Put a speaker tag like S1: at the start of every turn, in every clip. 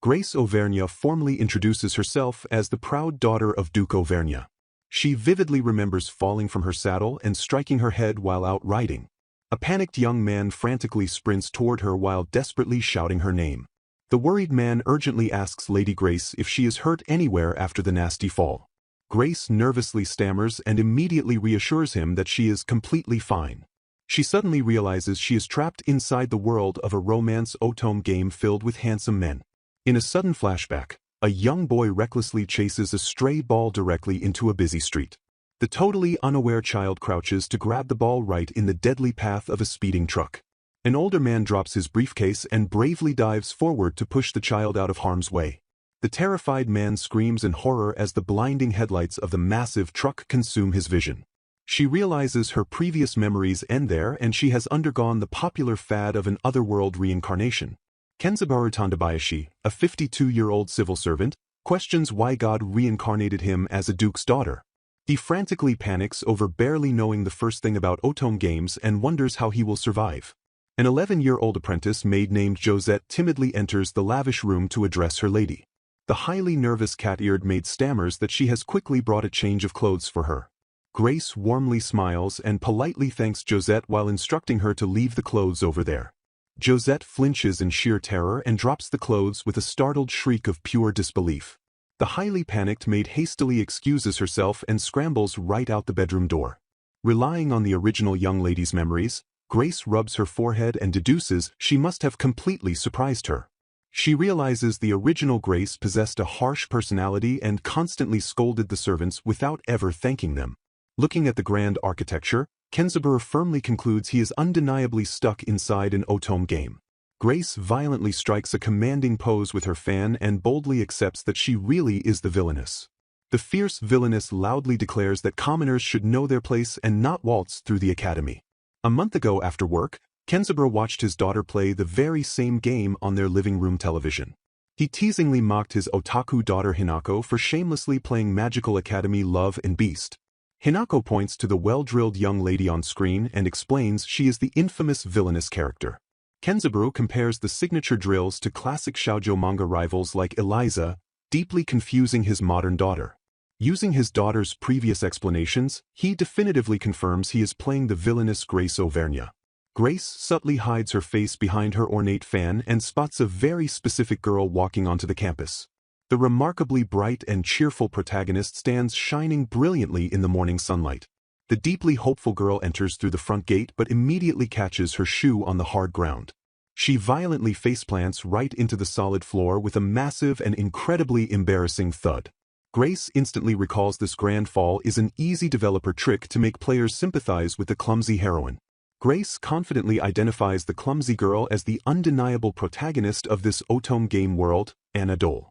S1: Grace Auvergne formally introduces herself as the proud daughter of Duke Auvergne. She vividly remembers falling from her saddle and striking her head while out riding. A panicked young man frantically sprints toward her while desperately shouting her name. The worried man urgently asks Lady Grace if she is hurt anywhere after the nasty fall. Grace nervously stammers and immediately reassures him that she is completely fine. She suddenly realizes she is trapped inside the world of a romance otome game filled with handsome men. In a sudden flashback, a young boy recklessly chases a stray ball directly into a busy street. The totally unaware child crouches to grab the ball right in the deadly path of a speeding truck. An older man drops his briefcase and bravely dives forward to push the child out of harm's way. The terrified man screams in horror as the blinding headlights of the massive truck consume his vision. She realizes her previous memories end there and she has undergone the popular fad of an otherworld reincarnation. Kenzabaru Tandabayashi, a 52-year-old civil servant, questions why God reincarnated him as a duke's daughter. He frantically panics over barely knowing the first thing about otome games and wonders how he will survive. An 11-year-old apprentice maid named Josette timidly enters the lavish room to address her lady. The highly nervous cat-eared maid stammers that she has quickly brought a change of clothes for her. Grace warmly smiles and politely thanks Josette while instructing her to leave the clothes over there. Josette flinches in sheer terror and drops the clothes with a startled shriek of pure disbelief. The highly panicked maid hastily excuses herself and scrambles right out the bedroom door. Relying on the original young lady's memories, Grace rubs her forehead and deduces she must have completely surprised her. She realizes the original Grace possessed a harsh personality and constantly scolded the servants without ever thanking them. Looking at the grand architecture, Kenzabaru firmly concludes he is undeniably stuck inside an otome game. Grace violently strikes a commanding pose with her fan and boldly accepts that she really is the villainess. The fierce villainess loudly declares that commoners should know their place and not waltz through the academy. A month ago after work, Kenzabaru watched his daughter play the very same game on their living room television. He teasingly mocked his otaku daughter Hinako for shamelessly playing Magical Academy Love and Beast. Hinako points to the well-drilled young lady on screen and explains she is the infamous villainous character. Kenzabaru compares the signature drills to classic shoujo manga rivals like Eliza, deeply confusing his modern daughter. Using his daughter's previous explanations, he definitively confirms he is playing the villainous Grace Auvergne. Grace subtly hides her face behind her ornate fan and spots a very specific girl walking onto the campus. The remarkably bright and cheerful protagonist stands shining brilliantly in the morning sunlight. The deeply hopeful girl enters through the front gate but immediately catches her shoe on the hard ground. She violently faceplants right into the solid floor with a massive and incredibly embarrassing thud. Grace instantly recalls this grand fall is an easy developer trick to make players sympathize with the clumsy heroine. Grace confidently identifies the clumsy girl as the undeniable protagonist of this otome game world, Anna Dole.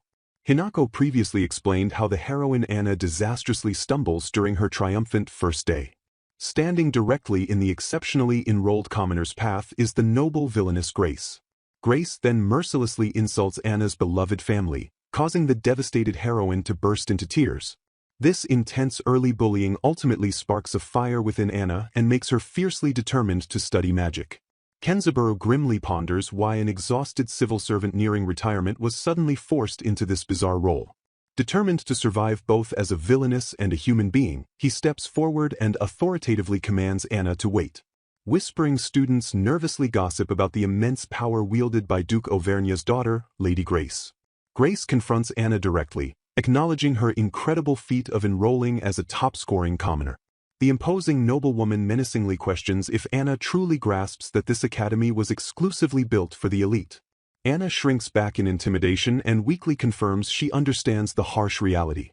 S1: Hinako previously explained how the heroine Anna disastrously stumbles during her triumphant first day. Standing directly in the exceptionally enrolled commoner's path is the noble villainous Grace. Grace then mercilessly insults Anna's beloved family, causing the devastated heroine to burst into tears. This intense early bullying ultimately sparks a fire within Anna and makes her fiercely determined to study magic. Kenzabaru grimly ponders why an exhausted civil servant nearing retirement was suddenly forced into this bizarre role. Determined to survive both as a villainess and a human being, he steps forward and authoritatively commands Anna to wait. Whispering students nervously gossip about the immense power wielded by Duke Auvergne's daughter, Lady Grace. Grace confronts Anna directly, acknowledging her incredible feat of enrolling as a top-scoring commoner. The imposing noblewoman menacingly questions if Anna truly grasps that this academy was exclusively built for the elite. Anna shrinks back in intimidation and weakly confirms she understands the harsh reality.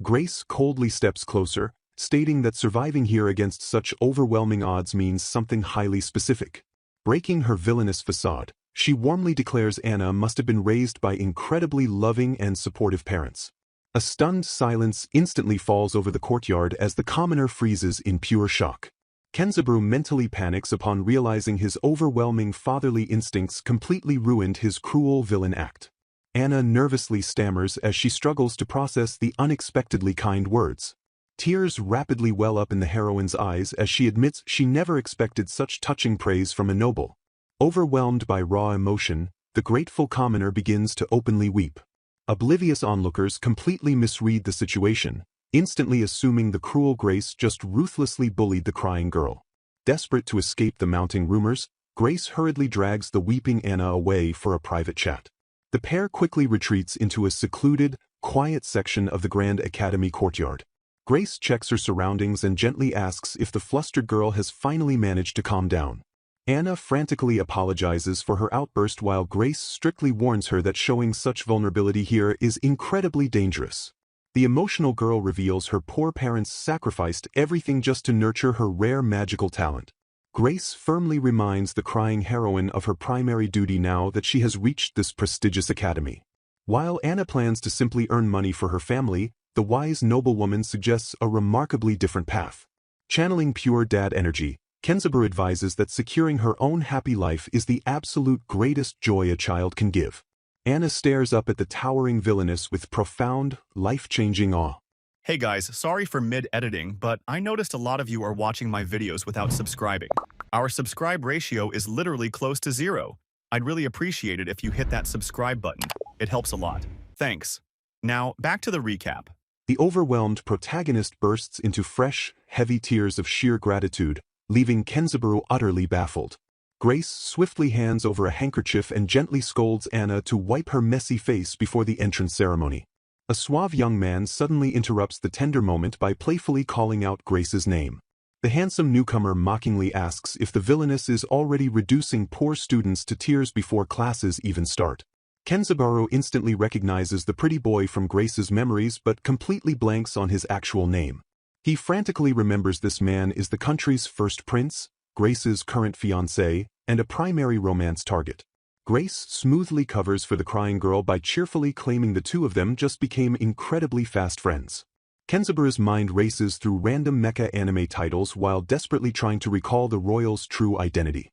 S1: Grace coldly steps closer, stating that surviving here against such overwhelming odds means something highly specific. Breaking her villainous facade, she warmly declares Anna must have been raised by incredibly loving and supportive parents. A stunned silence instantly falls over the courtyard as the commoner freezes in pure shock. Kenzabaru mentally panics upon realizing his overwhelming fatherly instincts completely ruined his cruel villain act. Anna nervously stammers as she struggles to process the unexpectedly kind words. Tears rapidly well up in the heroine's eyes as she admits she never expected such touching praise from a noble. Overwhelmed by raw emotion, the grateful commoner begins to openly weep. Oblivious onlookers completely misread the situation, instantly assuming the cruel Grace just ruthlessly bullied the crying girl. Desperate to escape the mounting rumors, Grace hurriedly drags the weeping Anna away for a private chat. The pair quickly retreats into a secluded, quiet section of the Grand Academy courtyard. Grace checks her surroundings and gently asks if the flustered girl has finally managed to calm down. Anna frantically apologizes for her outburst while Grace strictly warns her that showing such vulnerability here is incredibly dangerous. The emotional girl reveals her poor parents sacrificed everything just to nurture her rare magical talent. Grace firmly reminds the crying heroine of her primary duty now that she has reached this prestigious academy. While Anna plans to simply earn money for her family, the wise noblewoman suggests a remarkably different path. Channeling pure dad energy, Kenzaburo advises that securing her own happy life is the absolute greatest joy a child can give. Anna stares up at the towering villainess with profound, life-changing awe.
S2: Hey guys, sorry for mid-editing, but I noticed a lot of you are watching my videos without subscribing. Our subscribe ratio is literally close to 0. I'd really appreciate it if you hit that subscribe button. It helps a lot. Thanks. Now, back to the recap.
S1: The overwhelmed protagonist bursts into fresh, heavy tears of sheer gratitude, leaving Kenzaburo utterly baffled. Grace swiftly hands over a handkerchief and gently scolds Anna to wipe her messy face before the entrance ceremony. A suave young man suddenly interrupts the tender moment by playfully calling out Grace's name. The handsome newcomer mockingly asks if the villainess is already reducing poor students to tears before classes even start. Kenzaburo instantly recognizes the pretty boy from Grace's memories but completely blanks on his actual name. He frantically remembers this man is the country's first prince, Grace's current fiancé, and a primary romance target. Grace smoothly covers for the crying girl by cheerfully claiming the two of them just became incredibly fast friends. Kenzaburo's mind races through random mecha anime titles while desperately trying to recall the royal's true identity.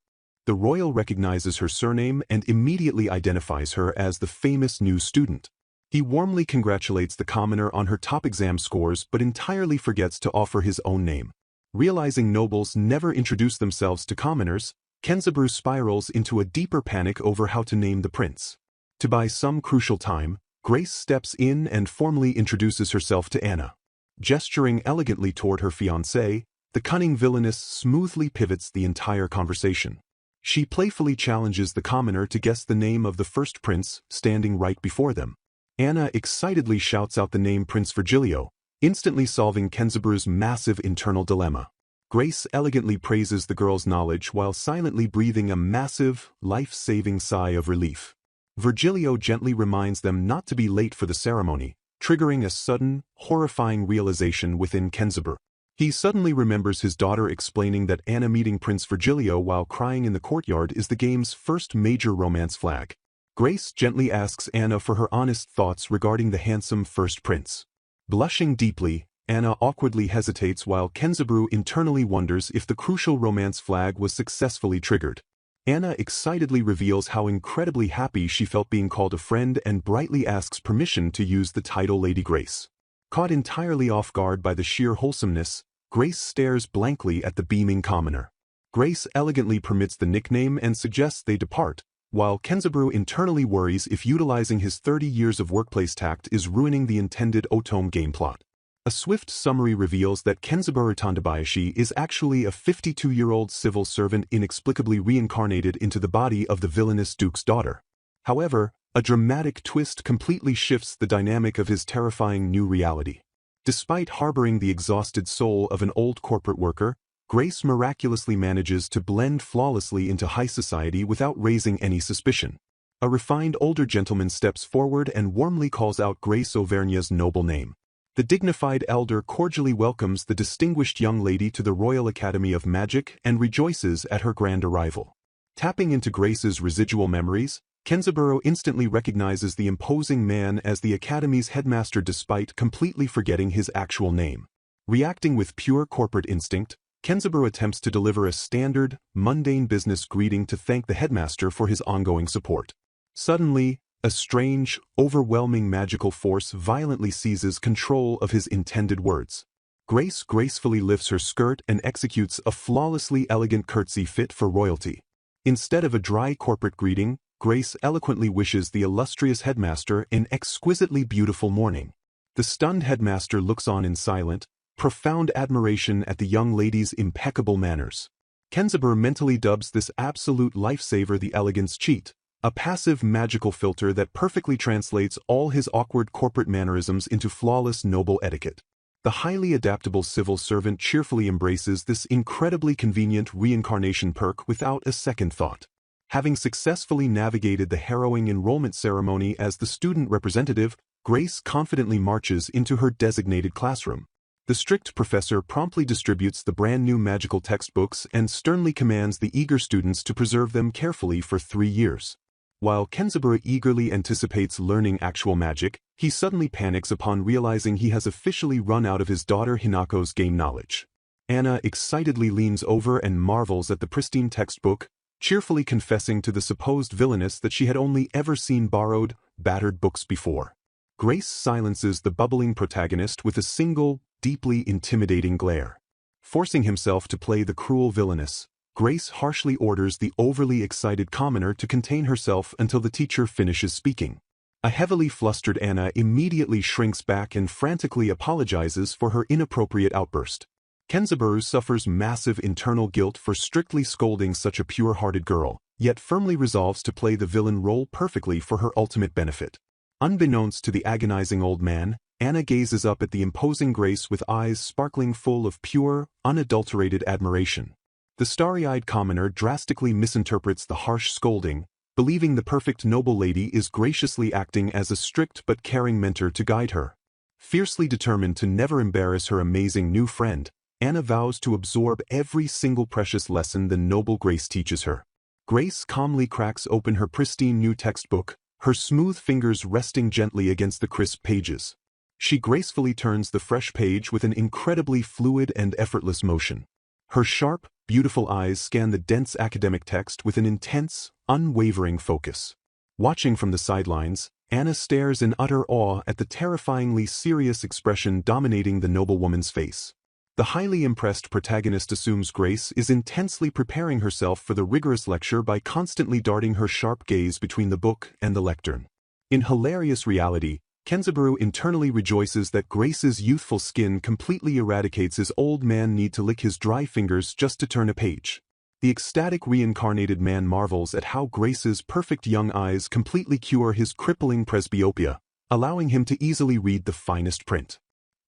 S1: The royal recognizes her surname and immediately identifies her as the famous new student. He warmly congratulates the commoner on her top exam scores but entirely forgets to offer his own name. Realizing nobles never introduce themselves to commoners, Kenzaburo spirals into a deeper panic over how to name the prince. To buy some crucial time, Grace steps in and formally introduces herself to Anna. Gesturing elegantly toward her fiancé, the cunning villainess smoothly pivots the entire conversation. She playfully challenges the commoner to guess the name of the first prince standing right before them. Anna excitedly shouts out the name Prince Virgilio, instantly solving Kenzaburo's massive internal dilemma. Grace elegantly praises the girl's knowledge while silently breathing a massive, life-saving sigh of relief. Virgilio gently reminds them not to be late for the ceremony, triggering a sudden, horrifying realization within Kenzaburo. He suddenly remembers his daughter explaining that Anna meeting Prince Virgilio while crying in the courtyard is the game's first major romance flag. Grace gently asks Anna for her honest thoughts regarding the handsome first prince. Blushing deeply, Anna awkwardly hesitates while Kenzaburo internally wonders if the crucial romance flag was successfully triggered. Anna excitedly reveals how incredibly happy she felt being called a friend and brightly asks permission to use the title Lady Grace. Caught entirely off guard by the sheer wholesomeness, Grace stares blankly at the beaming commoner. Grace elegantly permits the nickname and suggests they depart, while Kenzaburo internally worries if utilizing his 30 years of workplace tact is ruining the intended Otome game plot. A swift summary reveals that Kenzaburo Tandabayashi is actually a 52-year-old civil servant inexplicably reincarnated into the body of the villainous duke's daughter. However, a dramatic twist completely shifts the dynamic of his terrifying new reality. Despite harboring the exhausted soul of an old corporate worker, Grace miraculously manages to blend flawlessly into high society without raising any suspicion. A refined older gentleman steps forward and warmly calls out Grace Auvergne's noble name. The dignified elder cordially welcomes the distinguished young lady to the Royal Academy of Magic and rejoices at her grand arrival. Tapping into Grace's residual memories, Kenzaburo instantly recognizes the imposing man as the Academy's headmaster despite completely forgetting his actual name. Reacting with pure corporate instinct, Kenzaburo attempts to deliver a standard, mundane business greeting to thank the headmaster for his ongoing support. Suddenly, a strange, overwhelming magical force violently seizes control of his intended words. Grace gracefully lifts her skirt and executes a flawlessly elegant curtsy fit for royalty. Instead of a dry corporate greeting, Grace eloquently wishes the illustrious headmaster an exquisitely beautiful morning. The stunned headmaster looks on in silent, profound admiration at the young lady's impeccable manners. Kenzaburo mentally dubs this absolute lifesaver the elegance cheat, a passive magical filter that perfectly translates all his awkward corporate mannerisms into flawless noble etiquette. The highly adaptable civil servant cheerfully embraces this incredibly convenient reincarnation perk without a second thought. Having successfully navigated the harrowing enrollment ceremony as the student representative, Grace confidently marches into her designated classroom. The strict professor promptly distributes the brand new magical textbooks and sternly commands the eager students to preserve them carefully for 3 years. While Kenzaburo eagerly anticipates learning actual magic, he suddenly panics upon realizing he has officially run out of his daughter Hinako's game knowledge. Anna excitedly leans over and marvels at the pristine textbook, cheerfully confessing to the supposed villainess that she had only ever seen borrowed, battered books before. Grace silences the bubbling protagonist with a single, deeply intimidating glare. Forcing himself to play the cruel villainess, Grace harshly orders the overly excited commoner to contain herself until the teacher finishes speaking. A heavily flustered Anna immediately shrinks back and frantically apologizes for her inappropriate outburst. Kenzaburo suffers massive internal guilt for strictly scolding such a pure-hearted girl, yet firmly resolves to play the villain role perfectly for her ultimate benefit. Unbeknownst to the agonizing old man, Anna gazes up at the imposing Grace with eyes sparkling full of pure, unadulterated admiration. The starry-eyed commoner drastically misinterprets the harsh scolding, believing the perfect noble lady is graciously acting as a strict but caring mentor to guide her. Fiercely determined to never embarrass her amazing new friend, Anna vows to absorb every single precious lesson the noble Grace teaches her. Grace calmly cracks open her pristine new textbook, her smooth fingers resting gently against the crisp pages. She gracefully turns the fresh page with an incredibly fluid and effortless motion. Her sharp, beautiful eyes scan the dense academic text with an intense, unwavering focus. Watching from the sidelines, Anna stares in utter awe at the terrifyingly serious expression dominating the noblewoman's face. The highly impressed protagonist assumes Grace is intensely preparing herself for the rigorous lecture by constantly darting her sharp gaze between the book and the lectern. In hilarious reality, Kenzaburo internally rejoices that Grace's youthful skin completely eradicates his old man need to lick his dry fingers just to turn a page. The ecstatic reincarnated man marvels at how Grace's perfect young eyes completely cure his crippling presbyopia, allowing him to easily read the finest print.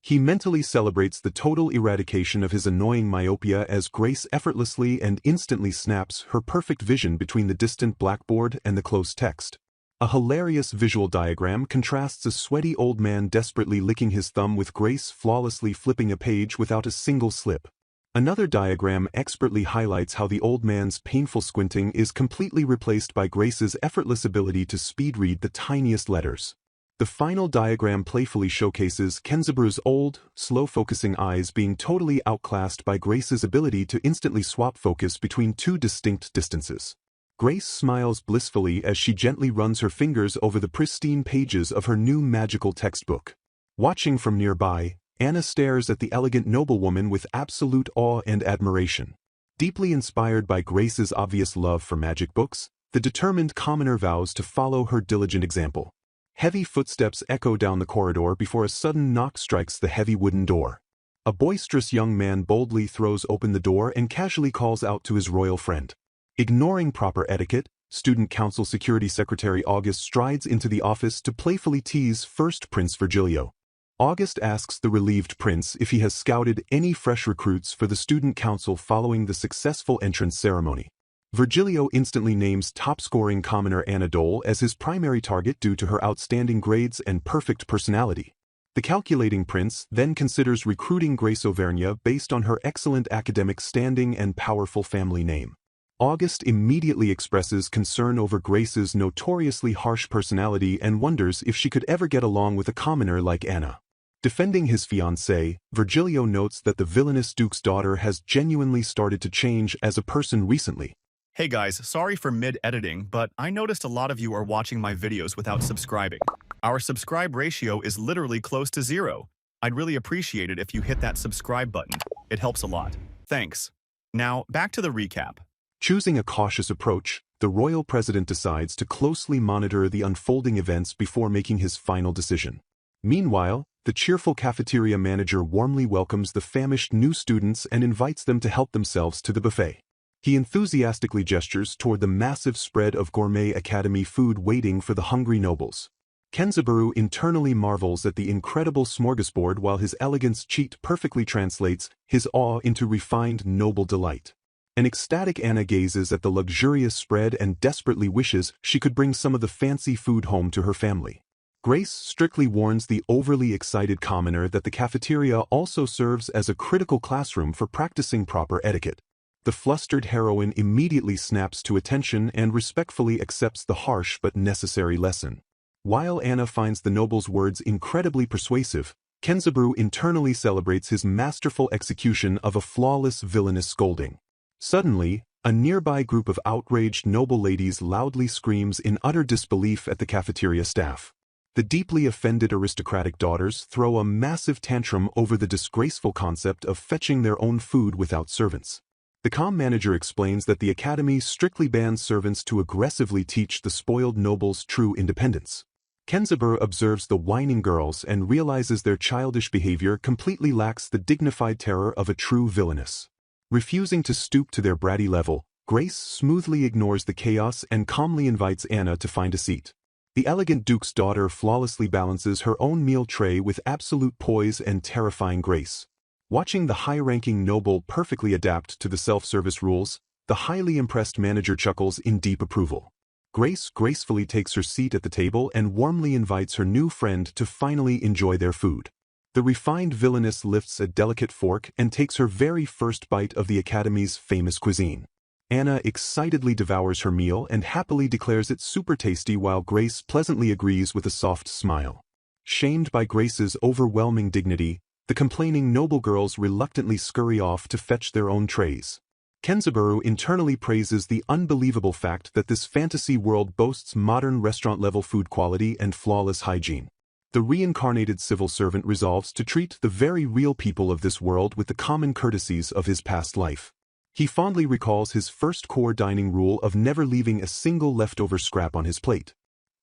S1: He mentally celebrates the total eradication of his annoying myopia as Grace effortlessly and instantly snaps her perfect vision between the distant blackboard and the close text. A hilarious visual diagram contrasts a sweaty old man desperately licking his thumb with Grace flawlessly flipping a page without a single slip. Another diagram expertly highlights how the old man's painful squinting is completely replaced by Grace's effortless ability to speed read the tiniest letters. The final diagram playfully showcases Kenzaburu's old, slow-focusing eyes being totally outclassed by Grace's ability to instantly swap focus between two distinct distances. Grace smiles blissfully as she gently runs her fingers over the pristine pages of her new magical textbook. Watching from nearby, Anna stares at the elegant noblewoman with absolute awe and admiration. Deeply inspired by Grace's obvious love for magic books, the determined commoner vows to follow her diligent example. Heavy footsteps echo down the corridor before a sudden knock strikes the heavy wooden door. A boisterous young man boldly throws open the door and casually calls out to his royal friend. Ignoring proper etiquette, Student Council Security Secretary August strides into the office to playfully tease First Prince Virgilio. August asks the relieved prince if he has scouted any fresh recruits for the Student Council following the successful entrance ceremony. Virgilio instantly names top-scoring commoner Anna Dole as his primary target due to her outstanding grades and perfect personality. The calculating prince then considers recruiting Grace Auvergne based on her excellent academic standing and powerful family name. August immediately expresses concern over Grace's notoriously harsh personality and wonders if she could ever get along with a commoner like Anna. Defending his fiancée, Virgilio notes that the villainous duke's daughter has genuinely started to change as a person recently.
S2: Hey guys, sorry for mid-editing, but I noticed a lot of you are watching my videos without subscribing. Our subscribe ratio is literally close to 0. I'd really appreciate it if you hit that subscribe button. It helps a lot. Thanks. Now, back to the recap.
S1: Choosing a cautious approach, the royal president decides to closely monitor the unfolding events before making his final decision. Meanwhile, the cheerful cafeteria manager warmly welcomes the famished new students and invites them to help themselves to the buffet. He enthusiastically gestures toward the massive spread of gourmet academy food waiting for the hungry nobles. Kenzaburo internally marvels at the incredible smorgasbord while his elegance cheat perfectly translates his awe into refined noble delight. An ecstatic Anna gazes at the luxurious spread and desperately wishes she could bring some of the fancy food home to her family. Grace strictly warns the overly excited commoner that the cafeteria also serves as a critical classroom for practicing proper etiquette. The flustered heroine immediately snaps to attention and respectfully accepts the harsh but necessary lesson. While Anna finds the noble's words incredibly persuasive, Kenzaburo internally celebrates his masterful execution of a flawless villainous scolding. Suddenly, a nearby group of outraged noble ladies loudly screams in utter disbelief at the cafeteria staff. The deeply offended aristocratic daughters throw a massive tantrum over the disgraceful concept of fetching their own food without servants. The comm manager explains that the academy strictly bans servants to aggressively teach the spoiled nobles true independence. Kenzaburo observes the whining girls and realizes their childish behavior completely lacks the dignified terror of a true villainess. Refusing to stoop to their bratty level, Grace smoothly ignores the chaos and calmly invites Anna to find a seat. The elegant duke's daughter flawlessly balances her own meal tray with absolute poise and terrifying grace. Watching the high-ranking noble perfectly adapt to the self-service rules, the highly impressed manager chuckles in deep approval. Grace gracefully takes her seat at the table and warmly invites her new friend to finally enjoy their food. The refined villainess lifts a delicate fork and takes her very first bite of the academy's famous cuisine. Anna excitedly devours her meal and happily declares it super tasty while Grace pleasantly agrees with a soft smile. Shamed by Grace's overwhelming dignity, the complaining noble girls reluctantly scurry off to fetch their own trays. Kenzaburo internally praises the unbelievable fact that this fantasy world boasts modern restaurant-level food quality and flawless hygiene. The reincarnated civil servant resolves to treat the very real people of this world with the common courtesies of his past life. He fondly recalls his first core dining rule of never leaving a single leftover scrap on his plate.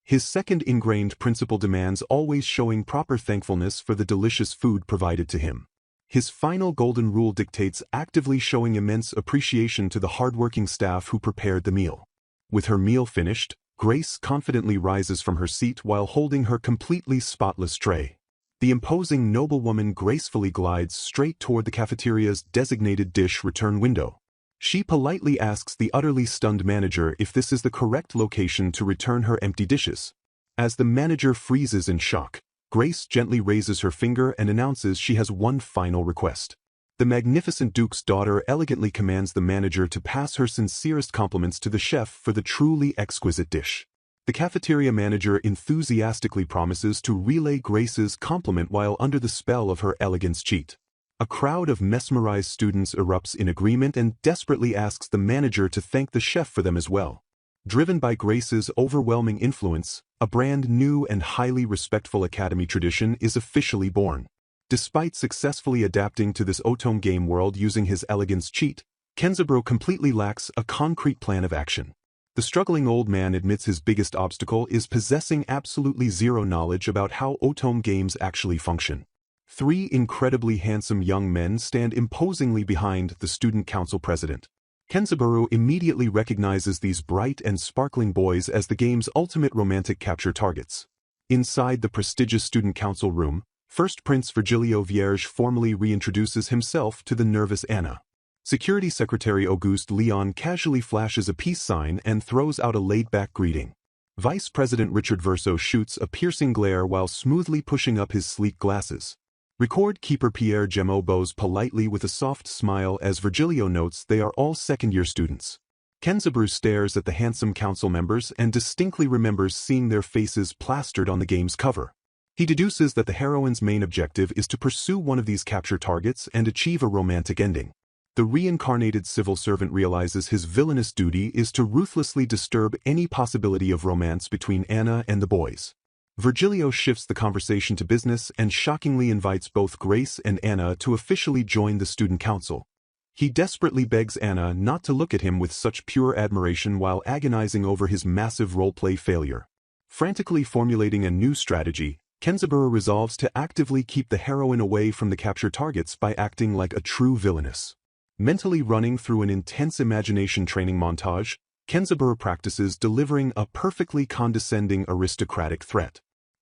S1: His second ingrained principle demands always showing proper thankfulness for the delicious food provided to him. His final golden rule dictates actively showing immense appreciation to the hardworking staff who prepared the meal. With her meal finished, Grace confidently rises from her seat while holding her completely spotless tray. The imposing noblewoman gracefully glides straight toward the cafeteria's designated dish return window. She politely asks the utterly stunned manager if this is the correct location to return her empty dishes. As the manager freezes in shock, Grace gently raises her finger and announces she has one final request. The magnificent duke's daughter elegantly commands the manager to pass her sincerest compliments to the chef for the truly exquisite dish. The cafeteria manager enthusiastically promises to relay Grace's compliment while under the spell of her elegance cheat. A crowd of mesmerized students erupts in agreement and desperately asks the manager to thank the chef for them as well. Driven by Grace's overwhelming influence, a brand new and highly respectful academy tradition is officially born. Despite successfully adapting to this otome game world using his elegance cheat, Kenzaburo completely lacks a concrete plan of action. The struggling old man admits his biggest obstacle is possessing absolutely zero knowledge about how otome games actually function. Three incredibly handsome young men stand imposingly behind the student council president. Kenzaburo immediately recognizes these bright and sparkling boys as the game's ultimate romantic capture targets. Inside the prestigious student council room, First Prince Virgilio Vierge formally reintroduces himself to the nervous Anna. Security Secretary Auguste Leon casually flashes a peace sign and throws out a laid-back greeting. Vice President Richard Verso shoots a piercing glare while smoothly pushing up his sleek glasses. Record keeper Pierre Gemot bows politely with a soft smile as Virgilio notes they are all second-year students. Kenzaburo stares at the handsome council members and distinctly remembers seeing their faces plastered on the game's cover. He deduces that the heroine's main objective is to pursue one of these capture targets and achieve a romantic ending. The reincarnated civil servant realizes his villainous duty is to ruthlessly disturb any possibility of romance between Anna and the boys. Virgilio shifts the conversation to business and shockingly invites both Grace and Anna to officially join the student council. He desperately begs Anna not to look at him with such pure admiration while agonizing over his massive roleplay failure. Frantically formulating a new strategy, Kenzaburo resolves to actively keep the heroine away from the captured targets by acting like a true villainess. Mentally running through an intense imagination training montage, Kenzaburo practices delivering a perfectly condescending aristocratic threat.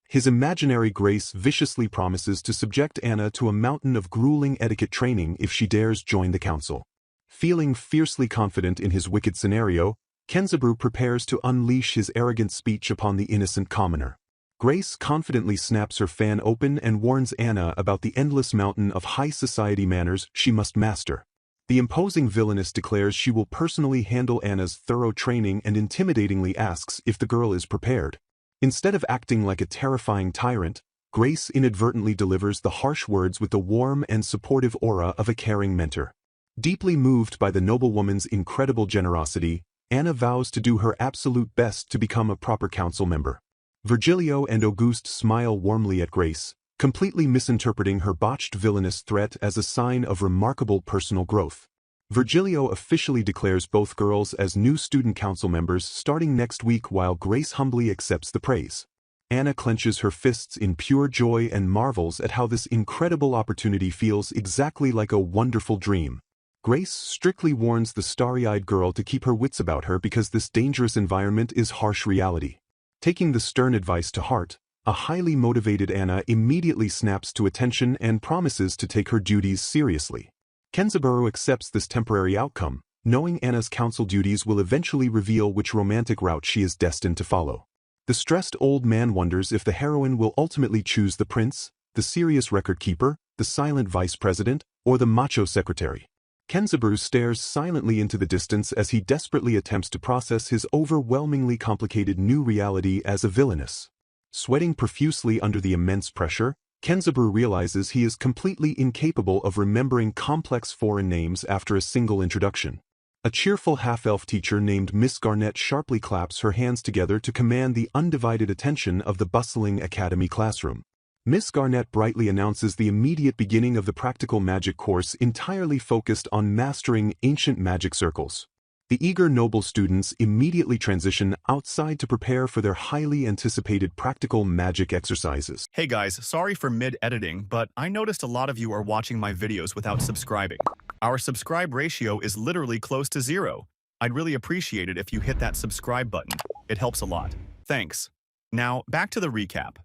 S1: His imaginary Grace viciously promises to subject Anna to a mountain of grueling etiquette training if she dares join the council. Feeling fiercely confident in his wicked scenario, Kenzaburo prepares to unleash his arrogant speech upon the innocent commoner. Grace confidently snaps her fan open and warns Anna about the endless mountain of high society manners she must master. The imposing villainess declares she will personally handle Anna's thorough training and intimidatingly asks if the girl is prepared. Instead of acting like a terrifying tyrant, Grace inadvertently delivers the harsh words with the warm and supportive aura of a caring mentor. Deeply moved by the noblewoman's incredible generosity, Anna vows to do her absolute best to become a proper council member. Virgilio and Auguste smile warmly at Grace, completely misinterpreting her botched villainous threat as a sign of remarkable personal growth. Virgilio officially declares both girls as new student council members starting next week while Grace humbly accepts the praise. Anna clenches her fists in pure joy and marvels at how this incredible opportunity feels exactly like a wonderful dream. Grace strictly warns the starry-eyed girl to keep her wits about her because this dangerous environment is harsh reality. Taking the stern advice to heart, a highly motivated Anna immediately snaps to attention and promises to take her duties seriously. Kenzaburo accepts this temporary outcome, knowing Anna's council duties will eventually reveal which romantic route she is destined to follow. The stressed old man wonders if the heroine will ultimately choose the prince, the serious record keeper, the silent vice president, or the macho secretary. Kenzaburo stares silently into the distance as he desperately attempts to process his overwhelmingly complicated new reality as a villainess. Sweating profusely under the immense pressure, Kenzaburo realizes he is completely incapable of remembering complex foreign names after a single introduction. A cheerful half-elf teacher named Miss Garnett sharply claps her hands together to command the undivided attention of the bustling academy classroom. Miss Garnett brightly announces the immediate beginning of the practical magic course entirely focused on mastering ancient magic circles. The eager noble students immediately transition outside to prepare for their highly anticipated practical magic exercises.
S2: Hey guys, sorry for mid-editing, but I noticed a lot of you are watching my videos without subscribing. Our subscribe ratio is literally close to 0. I'd really appreciate it if you hit that subscribe button. It helps a lot. Thanks. Now, back to the recap.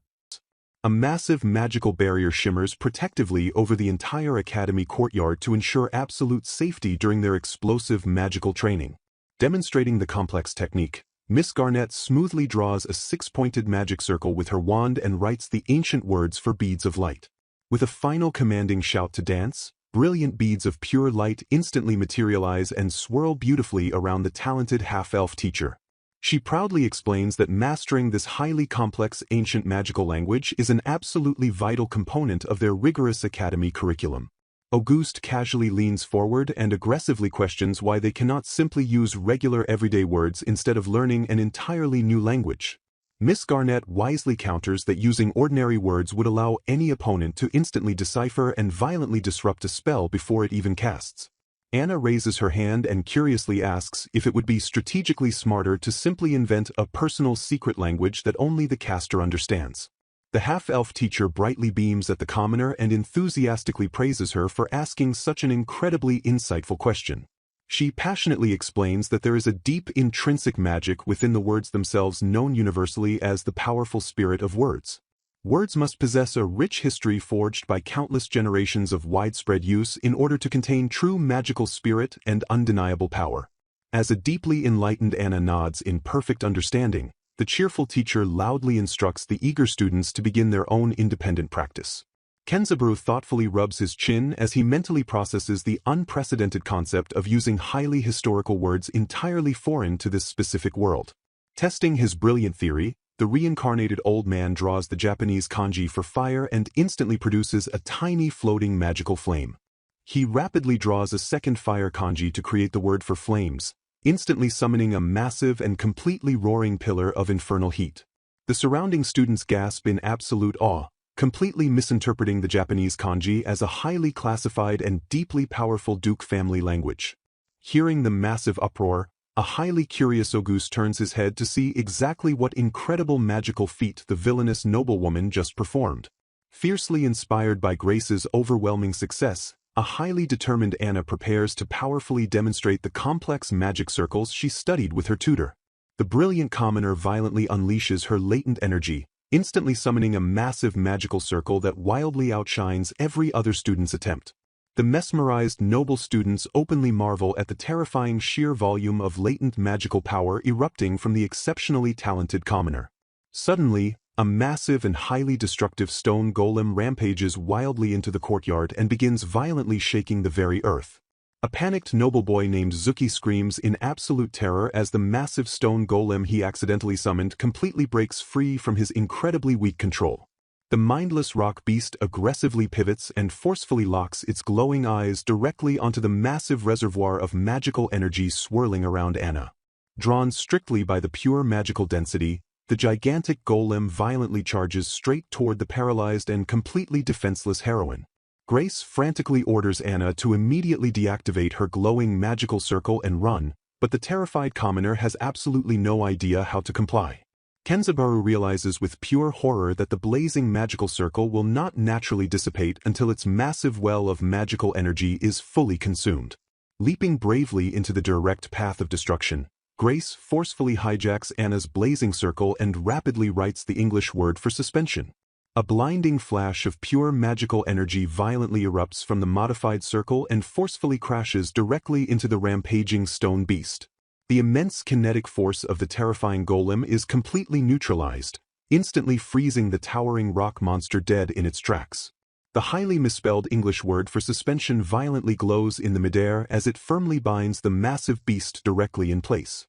S1: A massive magical barrier shimmers protectively over the entire academy courtyard to ensure absolute safety during their explosive magical training. Demonstrating the complex technique, Miss Garnett smoothly draws a 6-pointed magic circle with her wand and writes the ancient words for beads of light. With a final commanding shout to dance, brilliant beads of pure light instantly materialize and swirl beautifully around the talented half-elf teacher. She proudly explains that mastering this highly complex ancient magical language is an absolutely vital component of their rigorous academy curriculum. Auguste casually leans forward and aggressively questions why they cannot simply use regular everyday words instead of learning an entirely new language. Miss Garnett wisely counters that using ordinary words would allow any opponent to instantly decipher and violently disrupt a spell before it even casts. Anna raises her hand and curiously asks if it would be strategically smarter to simply invent a personal secret language that only the caster understands. The half-elf teacher brightly beams at the commoner and enthusiastically praises her for asking such an incredibly insightful question. She passionately explains that there is a deep intrinsic magic within the words themselves known universally as the powerful spirit of words. Words must possess a rich history forged by countless generations of widespread use in order to contain true magical spirit and undeniable power. As a deeply enlightened Anna nods in perfect understanding, the cheerful teacher loudly instructs the eager students to begin their own independent practice. Kenzaburo thoughtfully rubs his chin as he mentally processes the unprecedented concept of using highly historical words entirely foreign to this specific world. Testing his brilliant theory, the reincarnated old man draws the Japanese kanji for fire and instantly produces a tiny floating magical flame. He rapidly draws a second fire kanji to create the word for flames, instantly summoning a massive and completely roaring pillar of infernal heat. The surrounding students gasp in absolute awe, completely misinterpreting the Japanese kanji as a highly classified and deeply powerful Duke family language. Hearing the massive uproar, a highly curious Auguste turns his head to see exactly what incredible magical feat the villainous noblewoman just performed. Fiercely inspired by Grace's overwhelming success, a highly determined Anna prepares to powerfully demonstrate the complex magic circles she studied with her tutor. The brilliant commoner violently unleashes her latent energy, instantly summoning a massive magical circle that wildly outshines every other student's attempt. The mesmerized noble students openly marvel at the terrifying sheer volume of latent magical power erupting from the exceptionally talented commoner. Suddenly, a massive and highly destructive stone golem rampages wildly into the courtyard and begins violently shaking the very earth. A panicked nobleboy named Zuki screams in absolute terror as the massive stone golem he accidentally summoned completely breaks free from his incredibly weak control. The mindless rock beast aggressively pivots and forcefully locks its glowing eyes directly onto the massive reservoir of magical energy swirling around Anna. Drawn strictly by the pure magical density, the gigantic golem violently charges straight toward the paralyzed and completely defenseless heroine. Grace frantically orders Anna to immediately deactivate her glowing magical circle and run, but the terrified commoner has absolutely no idea how to comply. Kenzabaru realizes with pure horror that the blazing magical circle will not naturally dissipate until its massive well of magical energy is fully consumed. Leaping bravely into the direct path of destruction, Grace forcefully hijacks Anna's blazing circle and rapidly writes the English word for suspension. A blinding flash of pure magical energy violently erupts from the modified circle and forcefully crashes directly into the rampaging stone beast. The immense kinetic force of the terrifying golem is completely neutralized, instantly freezing the towering rock monster dead in its tracks. The highly misspelled English word for suspension violently glows in the midair as it firmly binds the massive beast directly in place.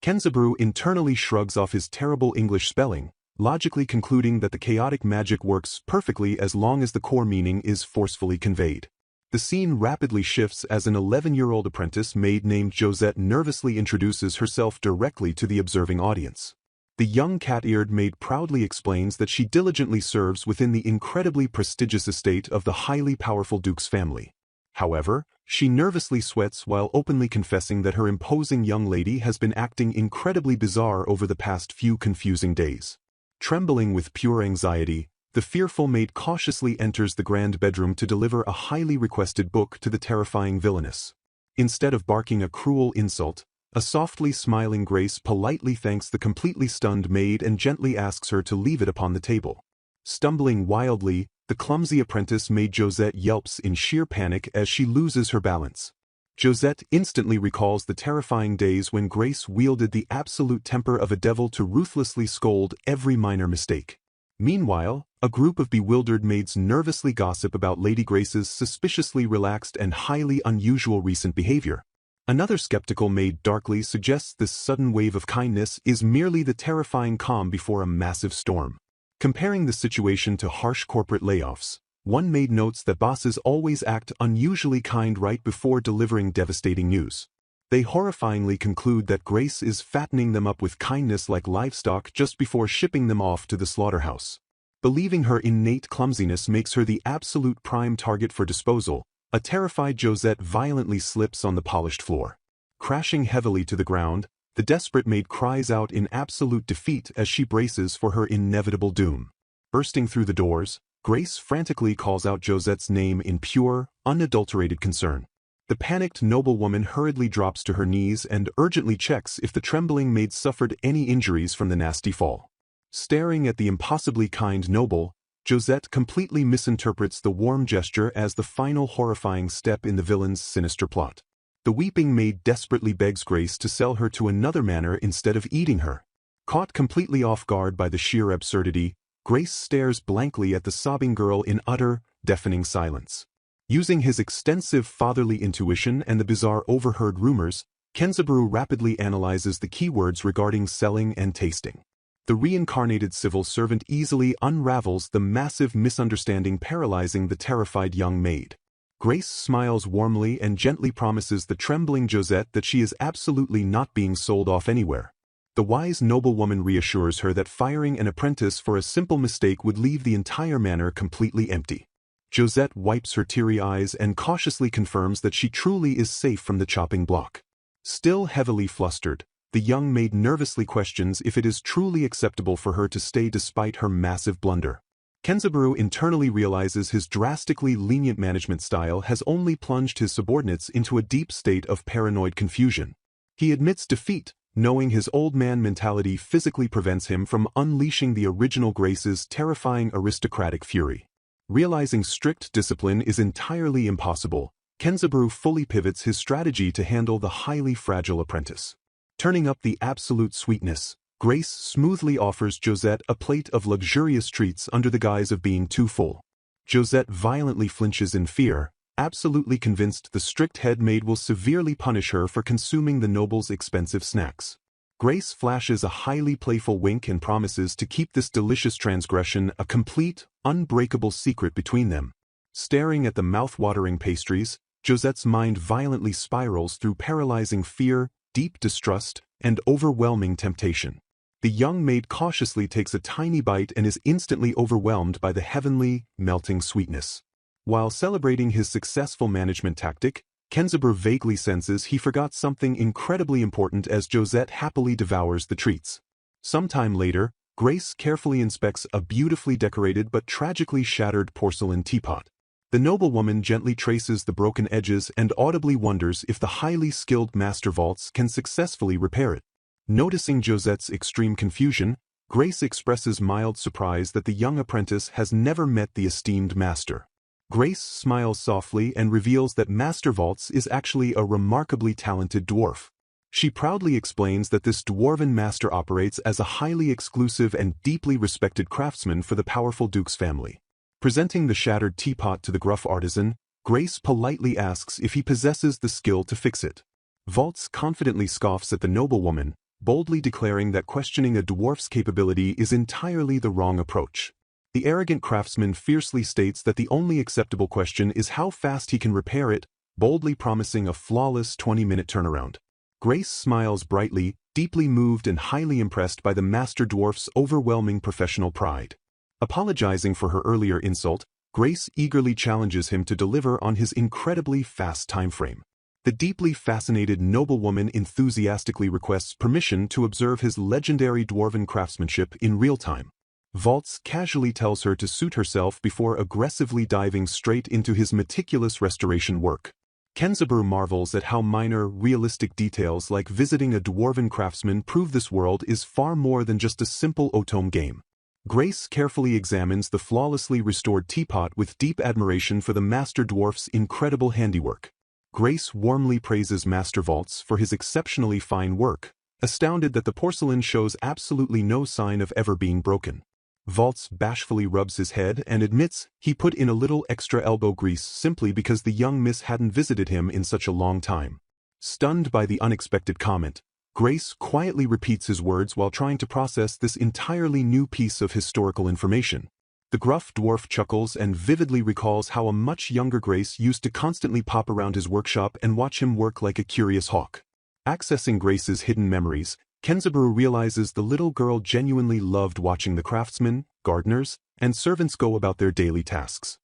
S1: Kenzabaru internally shrugs off his terrible English spelling, logically concluding that the chaotic magic works perfectly as long as the core meaning is forcefully conveyed. The scene rapidly shifts as an 11-year-old apprentice maid named Josette nervously introduces herself directly to the observing audience. The young cat-eared maid proudly explains that she diligently serves within the incredibly prestigious estate of the highly powerful Duke's family. However, she nervously sweats while openly confessing that her imposing young lady has been acting incredibly bizarre over the past few confusing days. Trembling with pure anxiety, the fearful maid cautiously enters the grand bedroom to deliver a highly requested book to the terrifying villainess. Instead of barking a cruel insult, a softly smiling Grace politely thanks the completely stunned maid and gently asks her to leave it upon the table. Stumbling wildly, the clumsy apprentice maid Josette yelps in sheer panic as she loses her balance. Josette instantly recalls the terrifying days when Grace wielded the absolute temper of a devil to ruthlessly scold every minor mistake. Meanwhile, a group of bewildered maids nervously gossip about Lady Grace's suspiciously relaxed and highly unusual recent behavior. Another skeptical maid darkly suggests this sudden wave of kindness is merely the terrifying calm before a massive storm. Comparing the situation to harsh corporate layoffs, one maid notes that bosses always act unusually kind right before delivering devastating news. They horrifyingly conclude that Grace is fattening them up with kindness like livestock just before shipping them off to the slaughterhouse. Believing her innate clumsiness makes her the absolute prime target for disposal, a terrified Josette violently slips on the polished floor. Crashing heavily to the ground, the desperate maid cries out in absolute defeat as she braces for her inevitable doom. Bursting through the doors, Grace frantically calls out Josette's name in pure, unadulterated concern. The panicked noblewoman hurriedly drops to her knees and urgently checks if the trembling maid suffered any injuries from the nasty fall. Staring at the impossibly kind noble, Josette completely misinterprets the warm gesture as the final horrifying step in the villain's sinister plot. The weeping maid desperately begs Grace to sell her to another manor instead of eating her. Caught completely off guard by the sheer absurdity, Grace stares blankly at the sobbing girl in utter, deafening silence. Using his extensive fatherly intuition and the bizarre overheard rumors, Kenzabaru rapidly analyzes the keywords regarding selling and tasting. The reincarnated civil servant easily unravels the massive misunderstanding paralyzing the terrified young maid. Grace smiles warmly and gently promises the trembling Josette that she is absolutely not being sold off anywhere. The wise noblewoman reassures her that firing an apprentice for a simple mistake would leave the entire manor completely empty. Josette wipes her teary eyes and cautiously confirms that she truly is safe from the chopping block. Still heavily flustered, the young maid nervously questions if it is truly acceptable for her to stay despite her massive blunder. Kenzaburo internally realizes his drastically lenient management style has only plunged his subordinates into a deep state of paranoid confusion. He admits defeat, knowing his old man mentality physically prevents him from unleashing the original Grace's terrifying aristocratic fury. Realizing strict discipline is entirely impossible, Kenzaburo fully pivots his strategy to handle the highly fragile apprentice. Turning up the absolute sweetness, Grace smoothly offers Josette a plate of luxurious treats under the guise of being too full. Josette violently flinches in fear, absolutely convinced the strict head maid will severely punish her for consuming the noble's expensive snacks. Grace flashes a highly playful wink and promises to keep this delicious transgression a complete, unbreakable secret between them. Staring at the mouth-watering pastries, Josette's mind violently spirals through paralyzing fear, deep distrust, and overwhelming temptation. The young maid cautiously takes a tiny bite and is instantly overwhelmed by the heavenly, melting sweetness. While celebrating his successful management tactic, Kenzaburo vaguely senses he forgot something incredibly important as Josette happily devours the treats. Sometime later, Grace carefully inspects a beautifully decorated but tragically shattered porcelain teapot. The noblewoman gently traces the broken edges and audibly wonders if the highly skilled master vaults can successfully repair it. Noticing Josette's extreme confusion, Grace expresses mild surprise that the young apprentice has never met the esteemed master. Grace smiles softly and reveals that Master Vaults is actually a remarkably talented dwarf. She proudly explains that this dwarven master operates as a highly exclusive and deeply respected craftsman for the powerful Duke's family. Presenting the shattered teapot to the gruff artisan, Grace politely asks if he possesses the skill to fix it. Vaults confidently scoffs at the noblewoman, boldly declaring that questioning a dwarf's capability is entirely the wrong approach. The arrogant craftsman fiercely states that the only acceptable question is how fast he can repair it, boldly promising a flawless 20-minute turnaround. Grace smiles brightly, deeply moved and highly impressed by the master dwarf's overwhelming professional pride. Apologizing for her earlier insult, Grace eagerly challenges him to deliver on his incredibly fast timeframe. The deeply fascinated noblewoman enthusiastically requests permission to observe his legendary dwarven craftsmanship in real time. Vaults casually tells her to suit herself before aggressively diving straight into his meticulous restoration work. Kenzaburo marvels at how minor, realistic details like visiting a dwarven craftsman prove this world is far more than just a simple otome game. Grace carefully examines the flawlessly restored teapot with deep admiration for the master dwarf's incredible handiwork. Grace warmly praises Master Vaults for his exceptionally fine work, astounded that the porcelain shows absolutely no sign of ever being broken. Vaults bashfully rubs his head and admits he put in a little extra elbow grease simply because the young miss hadn't visited him in such a long time. Stunned by the unexpected comment, Grace quietly repeats his words while trying to process this entirely new piece of historical information. The gruff dwarf chuckles and vividly recalls how a much younger Grace used to constantly pop around his workshop and watch him work like a curious hawk. Accessing Grace's hidden memories, Kenzaburo realizes the little girl genuinely loved watching the craftsmen, gardeners, and servants go about their daily tasks.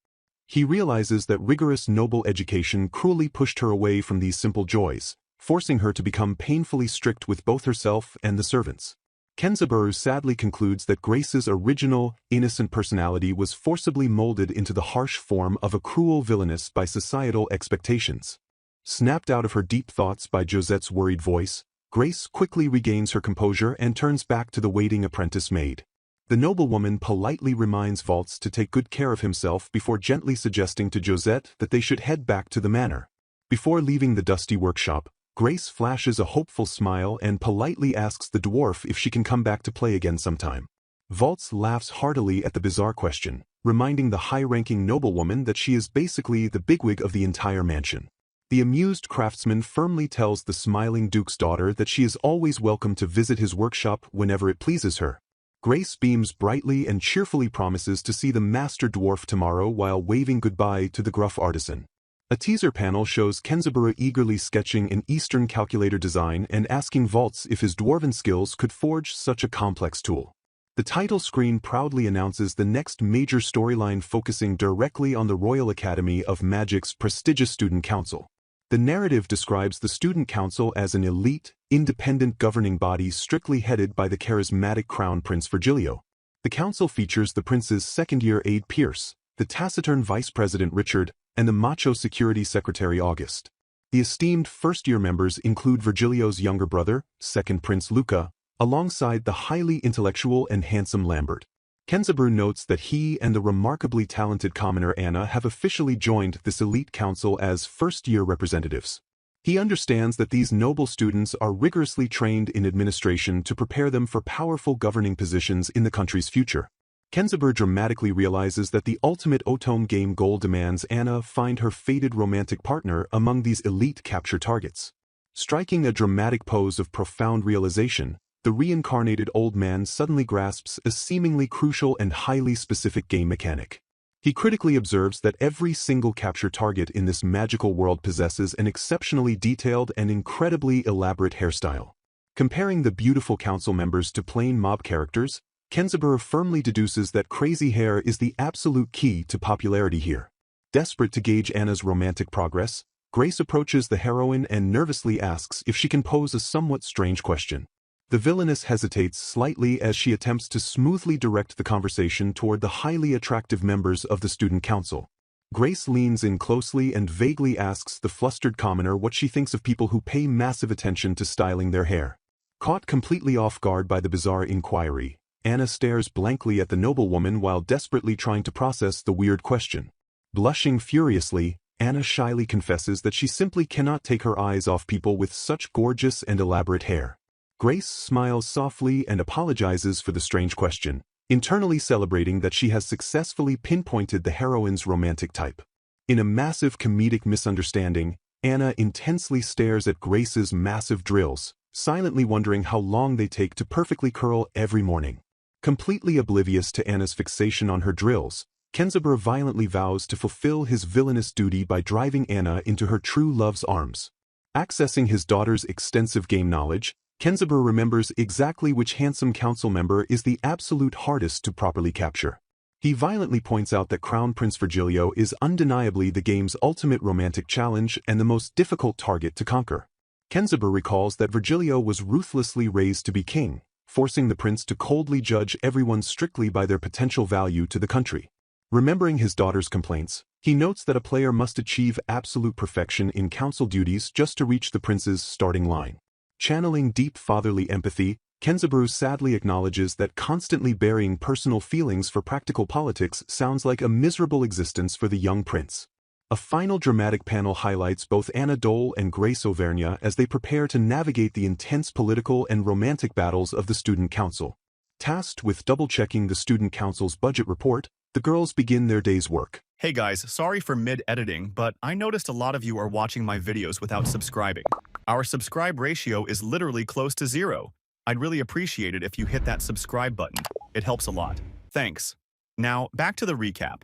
S1: He realizes that rigorous noble education cruelly pushed her away from these simple joys, forcing her to become painfully strict with both herself and the servants. Kenzaburo sadly concludes that Grace's original, innocent personality was forcibly molded into the harsh form of a cruel villainess by societal expectations. Snapped out of her deep thoughts by Josette's worried voice, Grace quickly regains her composure and turns back to the waiting apprentice maid. The noblewoman politely reminds Vaults to take good care of himself before gently suggesting to Josette that they should head back to the manor. Before leaving the dusty workshop, Grace flashes a hopeful smile and politely asks the dwarf if she can come back to play again sometime. Vaults laughs heartily at the bizarre question, reminding the high-ranking noblewoman that she is basically the bigwig of the entire mansion. The amused craftsman firmly tells the smiling duke's daughter that she is always welcome to visit his workshop whenever it pleases her. Grace beams brightly and cheerfully promises to see the master dwarf tomorrow while waving goodbye to the gruff artisan. A teaser panel shows Kenzaburo eagerly sketching an Eastern calculator design and asking Waltz if his dwarven skills could forge such a complex tool. The title screen proudly announces the next major storyline focusing directly on the Royal Academy of Magic's prestigious student council. The narrative describes the student council as an elite, independent governing body strictly headed by the charismatic Crown Prince Virgilio. The council features the prince's second-year aide Pierce, the taciturn vice president Richard, and the macho security secretary August. The esteemed first-year members include Virgilio's younger brother, second Prince Luca, alongside the highly intellectual and handsome Lambert. Kenzaburo notes that he and the remarkably talented commoner Anna have officially joined this elite council as first-year representatives. He understands that these noble students are rigorously trained in administration to prepare them for powerful governing positions in the country's future. Kenzaburo dramatically realizes that the ultimate Otome game goal demands Anna find her fated romantic partner among these elite capture targets. Striking a dramatic pose of profound realization, the reincarnated old man suddenly grasps a seemingly crucial and highly specific game mechanic. He critically observes that every single capture target in this magical world possesses an exceptionally detailed and incredibly elaborate hairstyle. Comparing the beautiful council members to plain mob characters, Kenzaburo firmly deduces that crazy hair is the absolute key to popularity here. Desperate to gauge Anna's romantic progress, Grace approaches the heroine and nervously asks if she can pose a somewhat strange question. The villainess hesitates slightly as she attempts to smoothly direct the conversation toward the highly attractive members of the student council. Grace leans in closely and vaguely asks the flustered commoner what she thinks of people who pay massive attention to styling their hair. Caught completely off guard by the bizarre inquiry, Anna stares blankly at the noblewoman while desperately trying to process the weird question. Blushing furiously, Anna shyly confesses that she simply cannot take her eyes off people with such gorgeous and elaborate hair. Grace smiles softly and apologizes for the strange question, internally celebrating that she has successfully pinpointed the heroine's romantic type. In a massive comedic misunderstanding, Anna intensely stares at Grace's massive drills, silently wondering how long they take to perfectly curl every morning. Completely oblivious to Anna's fixation on her drills, Kenzaburo violently vows to fulfill his villainous duty by driving Anna into her true love's arms. Accessing his daughter's extensive game knowledge, Kenzaburo remembers exactly which handsome council member is the absolute hardest to properly capture. He violently points out that Crown Prince Virgilio is undeniably the game's ultimate romantic challenge and the most difficult target to conquer. Kenzaburo recalls that Virgilio was ruthlessly raised to be king, forcing the prince to coldly judge everyone strictly by their potential value to the country. Remembering his daughter's complaints, he notes that a player must achieve absolute perfection in council duties just to reach the prince's starting line. Channeling deep fatherly empathy, Kenzaburo sadly acknowledges that constantly burying personal feelings for practical politics sounds like a miserable existence for the young prince. A final dramatic panel highlights both Anna Dole and Grace Auvergne as they prepare to navigate the intense political and romantic battles of the student council. Tasked with double-checking the student council's budget report, the girls begin their day's work.
S2: Hey guys, sorry for mid-editing, but I noticed a lot of you are watching my videos without subscribing. Our subscribe ratio is literally close to 0. I'd really appreciate it if you hit that subscribe button. It helps a lot. Thanks. Now, back to the recap.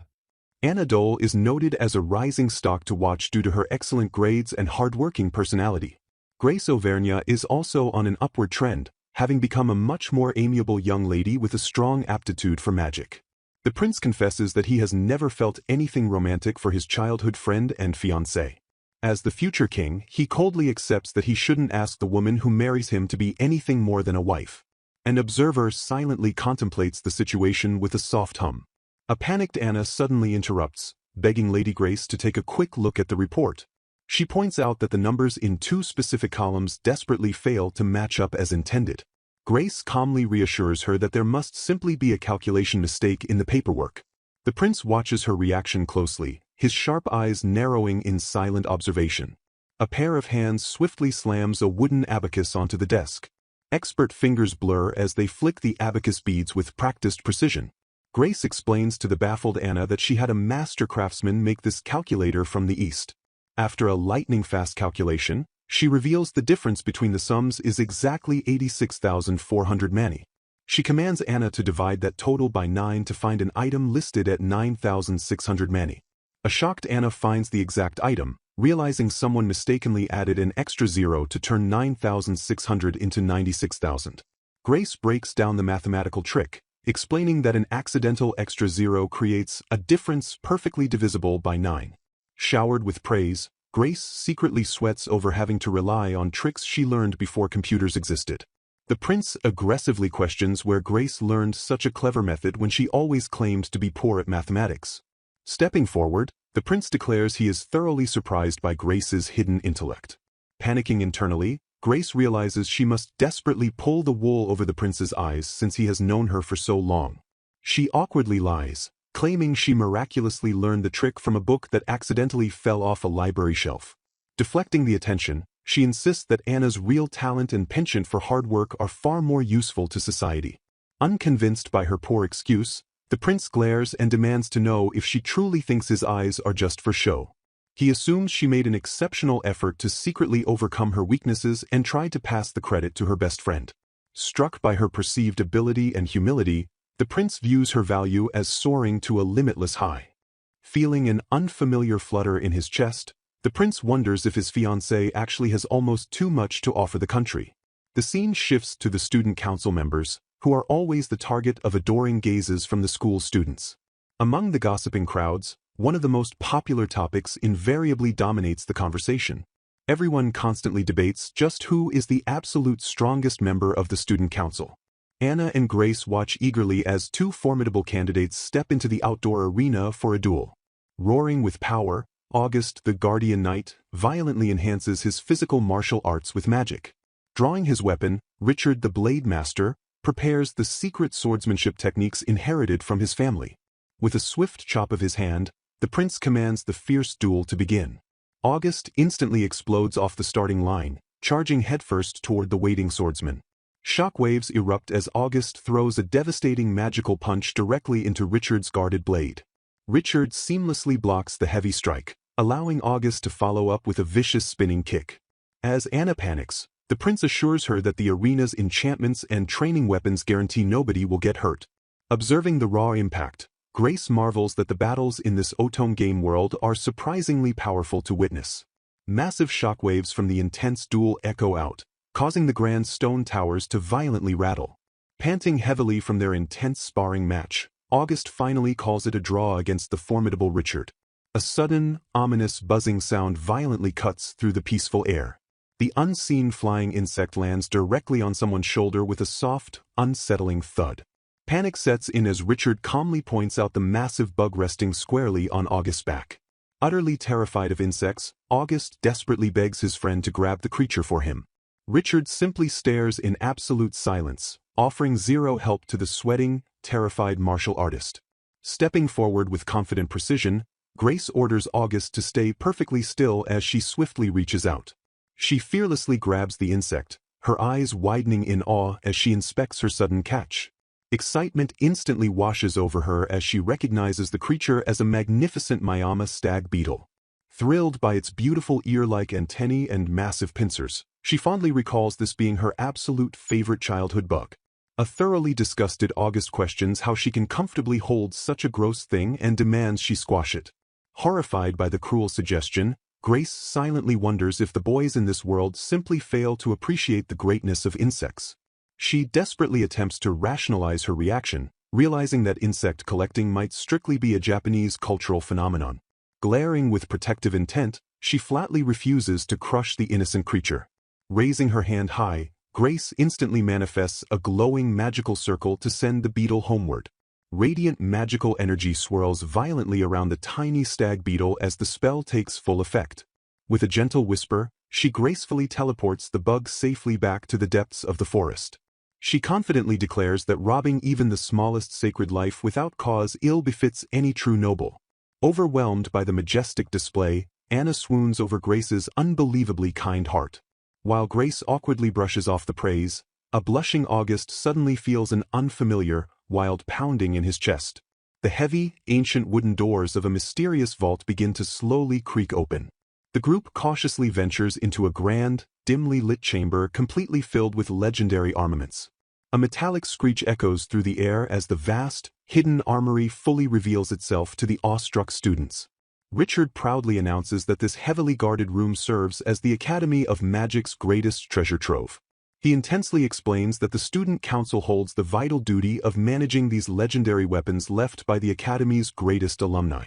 S1: Anna Dole is noted as a rising stock to watch due to her excellent grades and hardworking personality. Grace Auvergne is also on an upward trend, having become a much more amiable young lady with a strong aptitude for magic. The prince confesses that he has never felt anything romantic for his childhood friend and fiancée. As the future king, he coldly accepts that he shouldn't ask the woman who marries him to be anything more than a wife. An observer silently contemplates the situation with a soft hum. A panicked Anna suddenly interrupts, begging Lady Grace to take a quick look at the report. She points out that the numbers in 2 specific columns desperately fail to match up as intended. Grace calmly reassures her that there must simply be a calculation mistake in the paperwork. The prince watches her reaction closely, his sharp eyes narrowing in silent observation. A pair of hands swiftly slams a wooden abacus onto the desk. Expert fingers blur as they flick the abacus beads with practiced precision. Grace explains to the baffled Anna that she had a master craftsman make this calculator from the East. After a lightning-fast calculation, she reveals the difference between the sums is exactly 86,400 mani. She commands Anna to divide that total by 9 to find an item listed at 9,600 mani. A shocked Anna finds the exact item, realizing someone mistakenly added an extra 0 to turn 9,600 into 96,000. Grace breaks down the mathematical trick, explaining that an accidental extra 0 creates a difference perfectly divisible by 9. Showered with praise, Grace secretly sweats over having to rely on tricks she learned before computers existed. The prince aggressively questions where Grace learned such a clever method when she always claimed to be poor at mathematics. Stepping forward, the prince declares he is thoroughly surprised by Grace's hidden intellect. Panicking internally, Grace realizes she must desperately pull the wool over the prince's eyes since he has known her for so long. She awkwardly lies, claiming she miraculously learned the trick from a book that accidentally fell off a library shelf. Deflecting the attention, she insists that Anna's real talent and penchant for hard work are far more useful to society. Unconvinced by her poor excuse, the prince glares and demands to know if she truly thinks his eyes are just for show. He assumes she made an exceptional effort to secretly overcome her weaknesses and tried to pass the credit to her best friend. Struck by her perceived ability and humility, the prince views her value as soaring to a limitless high. Feeling an unfamiliar flutter in his chest, the prince wonders if his fiancée actually has almost too much to offer the country. The scene shifts to the student council members, who are always the target of adoring gazes from the school students. Among the gossiping crowds, one of the most popular topics invariably dominates the conversation. Everyone constantly debates just who is the absolute strongest member of the student council. Anna and Grace watch eagerly as two formidable candidates step into the outdoor arena for a duel. Roaring with power, August the Guardian Knight violently enhances his physical martial arts with magic. Drawing his weapon, Richard the Blade Master prepares the secret swordsmanship techniques inherited from his family. With a swift chop of his hand, the prince commands the fierce duel to begin. August instantly explodes off the starting line, charging headfirst toward the waiting swordsman. Shockwaves erupt as August throws a devastating magical punch directly into Richard's guarded blade. Richard seamlessly blocks the heavy strike, allowing August to follow up with a vicious spinning kick. As Anna panics, the prince assures her that the arena's enchantments and training weapons guarantee nobody will get hurt. Observing the raw impact, Grace marvels that the battles in this Otome game world are surprisingly powerful to witness. Massive shockwaves from the intense duel echo out, causing the grand stone towers to violently rattle. Panting heavily from their intense sparring match, August finally calls it a draw against the formidable Richard. A sudden, ominous buzzing sound violently cuts through the peaceful air. The unseen flying insect lands directly on someone's shoulder with a soft, unsettling thud. Panic sets in as Richard calmly points out the massive bug resting squarely on August's back. Utterly terrified of insects, August desperately begs his friend to grab the creature for him. Richard simply stares in absolute silence, offering zero help to the sweating, terrified martial artist. Stepping forward with confident precision, Grace orders August to stay perfectly still as she swiftly reaches out. She fearlessly grabs the insect, her eyes widening in awe as she inspects her sudden catch. Excitement instantly washes over her as she recognizes the creature as a magnificent Miyama stag beetle. Thrilled by its beautiful ear-like antennae and massive pincers, she fondly recalls this being her absolute favorite childhood bug. A thoroughly disgusted August questions how she can comfortably hold such a gross thing and demands she squash it. Horrified by the cruel suggestion, Grace silently wonders if the boys in this world simply fail to appreciate the greatness of insects. She desperately attempts to rationalize her reaction, realizing that insect collecting might strictly be a Japanese cultural phenomenon. Glaring with protective intent, she flatly refuses to crush the innocent creature. Raising her hand high, Grace instantly manifests a glowing magical circle to send the beetle homeward. Radiant magical energy swirls violently around the tiny stag beetle as the spell takes full effect. With a gentle whisper, she gracefully teleports the bug safely back to the depths of the forest. She confidently declares that robbing even the smallest sacred life without cause ill befits any true noble. Overwhelmed by the majestic display, Anna swoons over Grace's unbelievably kind heart. While Grace awkwardly brushes off the praise, a blushing August suddenly feels an unfamiliar, wild pounding in his chest. The heavy, ancient wooden doors of a mysterious vault begin to slowly creak open. The group cautiously ventures into a grand, dimly lit chamber completely filled with legendary armaments. A metallic screech echoes through the air as the vast, hidden armory fully reveals itself to the awestruck students. Richard proudly announces that this heavily guarded room serves as the Academy of Magic's greatest treasure trove. He intensely explains that the Student Council holds the vital duty of managing these legendary weapons left by the Academy's greatest alumni.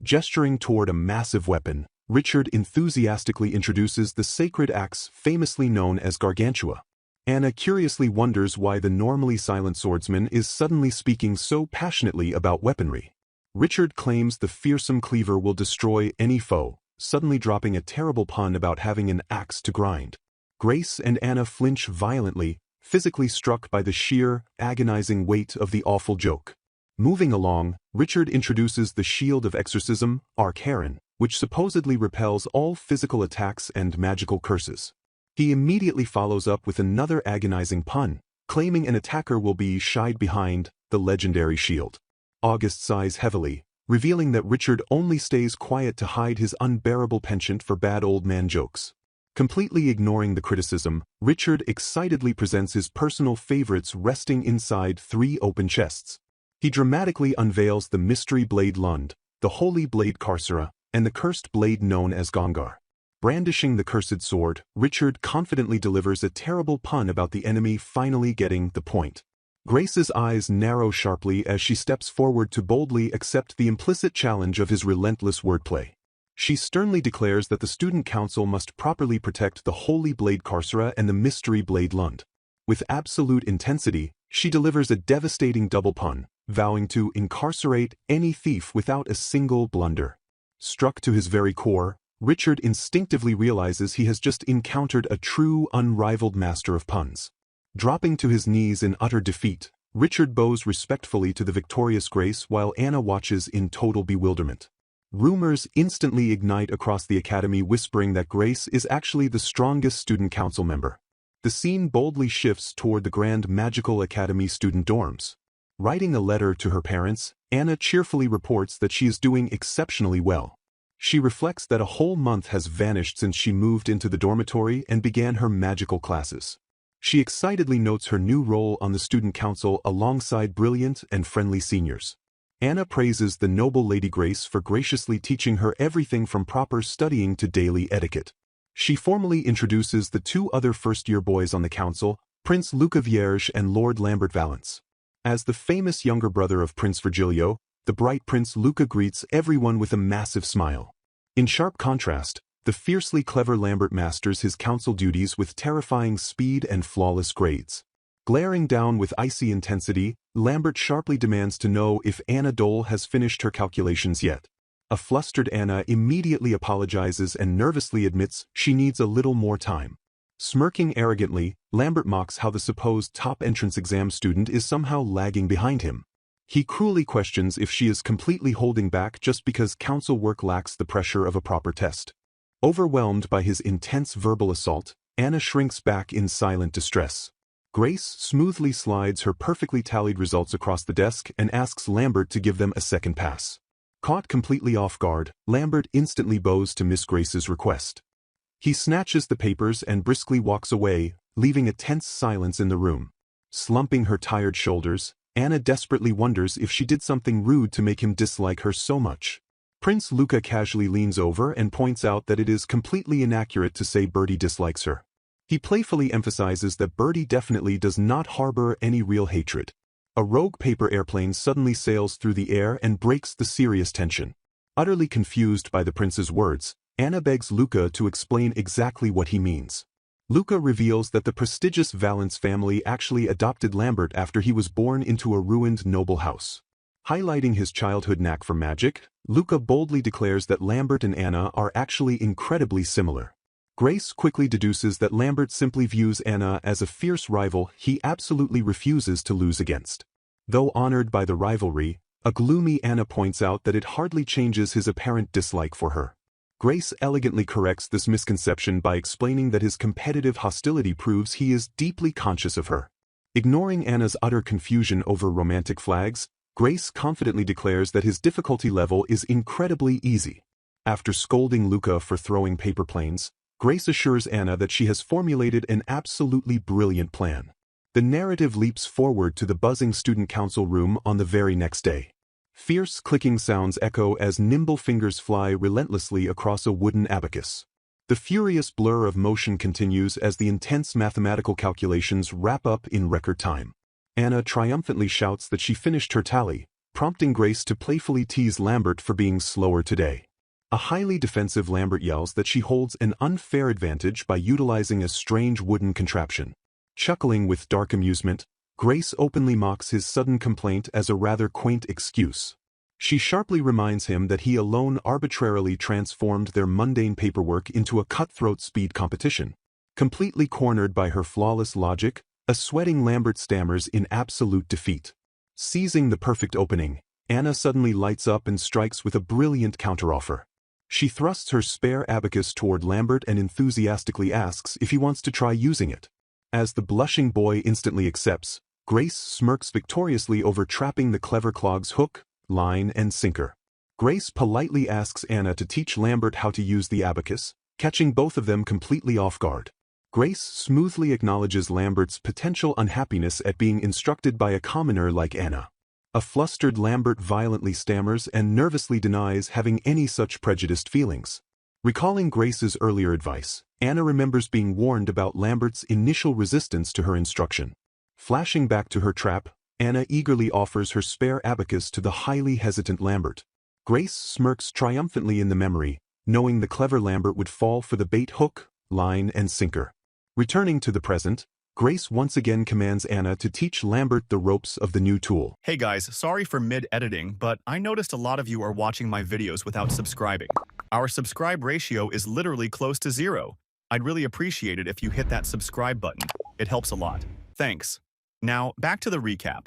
S1: Gesturing toward a massive weapon, Richard enthusiastically introduces the sacred axe famously known as Gargantua. Anna curiously wonders why the normally silent swordsman is suddenly speaking so passionately about weaponry. Richard claims the fearsome cleaver will destroy any foe, suddenly dropping a terrible pun about having an axe to grind. Grace and Anna flinch violently, physically struck by the sheer, agonizing weight of the awful joke. Moving along, Richard introduces the Shield of Exorcism, Arcaren, which supposedly repels all physical attacks and magical curses. He immediately follows up with another agonizing pun, claiming an attacker will be shied behind the legendary shield. August sighs heavily, revealing that Richard only stays quiet to hide his unbearable penchant for bad old man jokes. Completely ignoring the criticism, Richard excitedly presents his personal favorites resting inside 3 open chests. He dramatically unveils the mystery blade Lund, the holy blade Carcera, and the cursed blade known as Gongar. Brandishing the cursed sword, Richard confidently delivers a terrible pun about the enemy finally getting the point. Grace's eyes narrow sharply as she steps forward to boldly accept the implicit challenge of his relentless wordplay. She sternly declares that the Student Council must properly protect the Holy Blade Carcera and the Mystery Blade Lund. With absolute intensity, she delivers a devastating double pun, vowing to incarcerate any thief without a single blunder. Struck to his very core, Richard instinctively realizes he has just encountered a true, unrivaled master of puns. Dropping to his knees in utter defeat, Richard bows respectfully to the victorious Grace while Anna watches in total bewilderment. Rumors instantly ignite across the academy whispering that Grace is actually the strongest student council member. The scene boldly shifts toward the Grand Magical Academy student dorms. Writing a letter to her parents, Anna cheerfully reports that she is doing exceptionally well. She reflects that a whole month has vanished since she moved into the dormitory and began her magical classes. She excitedly notes her new role on the student council alongside brilliant and friendly seniors. Anna praises the noble Lady Grace for graciously teaching her everything from proper studying to daily etiquette. She formally introduces the 2 other first-year boys on the council, Prince Luca Vierge and Lord Lambert Valence. As the famous younger brother of Prince Virgilio, the bright Prince Luca greets everyone with a massive smile. In sharp contrast, the fiercely clever Lambert masters his council duties with terrifying speed and flawless grades. Glaring down with icy intensity, Lambert sharply demands to know if Anna Dole has finished her calculations yet. A flustered Anna immediately apologizes and nervously admits she needs a little more time. Smirking arrogantly, Lambert mocks how the supposed top entrance exam student is somehow lagging behind him. He cruelly questions if she is completely holding back just because council work lacks the pressure of a proper test. Overwhelmed by his intense verbal assault, Anna shrinks back in silent distress. Grace smoothly slides her perfectly tallied results across the desk and asks Lambert to give them a second pass. Caught completely off guard, Lambert instantly bows to Miss Grace's request. He snatches the papers and briskly walks away, leaving a tense silence in the room. Slumping her tired shoulders, Anna desperately wonders if she did something rude to make him dislike her so much. Prince Luca casually leans over and points out that it is completely inaccurate to say Bertie dislikes her. He playfully emphasizes that Bertie definitely does not harbor any real hatred. A rogue paper airplane suddenly sails through the air and breaks the serious tension. Utterly confused by the prince's words, Anna begs Luca to explain exactly what he means. Luca reveals that the prestigious Valence family actually adopted Lambert after he was born into a ruined noble house. Highlighting his childhood knack for magic, Luca boldly declares that Lambert and Anna are actually incredibly similar. Grace quickly deduces that Lambert simply views Anna as a fierce rival he absolutely refuses to lose against. Though honored by the rivalry, a gloomy Anna points out that it hardly changes his apparent dislike for her. Grace elegantly corrects this misconception by explaining that his competitive hostility proves he is deeply conscious of her. Ignoring Anna's utter confusion over romantic flags, Grace confidently declares that his difficulty level is incredibly easy. After scolding Luca for throwing paper planes, Grace assures Anna that she has formulated an absolutely brilliant plan. The narrative leaps forward to the buzzing student council room on the very next day. Fierce clicking sounds echo as nimble fingers fly relentlessly across a wooden abacus. The furious blur of motion continues as the intense mathematical calculations wrap up in record time. Anna triumphantly shouts that she finished her tally, prompting Grace to playfully tease Lambert for being slower today. A highly defensive Lambert yells that she holds an unfair advantage by utilizing a strange wooden contraption. Chuckling with dark amusement, Grace openly mocks his sudden complaint as a rather quaint excuse. She sharply reminds him that he alone arbitrarily transformed their mundane paperwork into a cutthroat speed competition. Completely cornered by her flawless logic, a sweating Lambert stammers in absolute defeat. Seizing the perfect opening, Anna suddenly lights up and strikes with a brilliant counteroffer. She thrusts her spare abacus toward Lambert and enthusiastically asks if he wants to try using it. As the blushing boy instantly accepts, Grace smirks victoriously over trapping the clever clog's hook, line, and sinker. Grace politely asks Anna to teach Lambert how to use the abacus, catching both of them completely off guard. Grace smoothly acknowledges Lambert's potential unhappiness at being instructed by a commoner like Anna. A flustered Lambert violently stammers and nervously denies having any such prejudiced feelings. Recalling Grace's earlier advice, Anna remembers being warned about Lambert's initial resistance to her instruction. Flashing back to her trap, Anna eagerly offers her spare abacus to the highly hesitant Lambert. Grace smirks triumphantly in the memory, knowing the clever Lambert would fall for the bait hook, line, and sinker. Returning to the present, Grace once again commands Anna to teach Lambert the ropes of the new tool.
S2: Hey guys, sorry for mid-editing, but I noticed a lot of you are watching my videos without subscribing. Our subscribe ratio is literally close to 0. I'd really appreciate it if you hit that subscribe button. It helps a lot. Thanks. Now, back to the recap.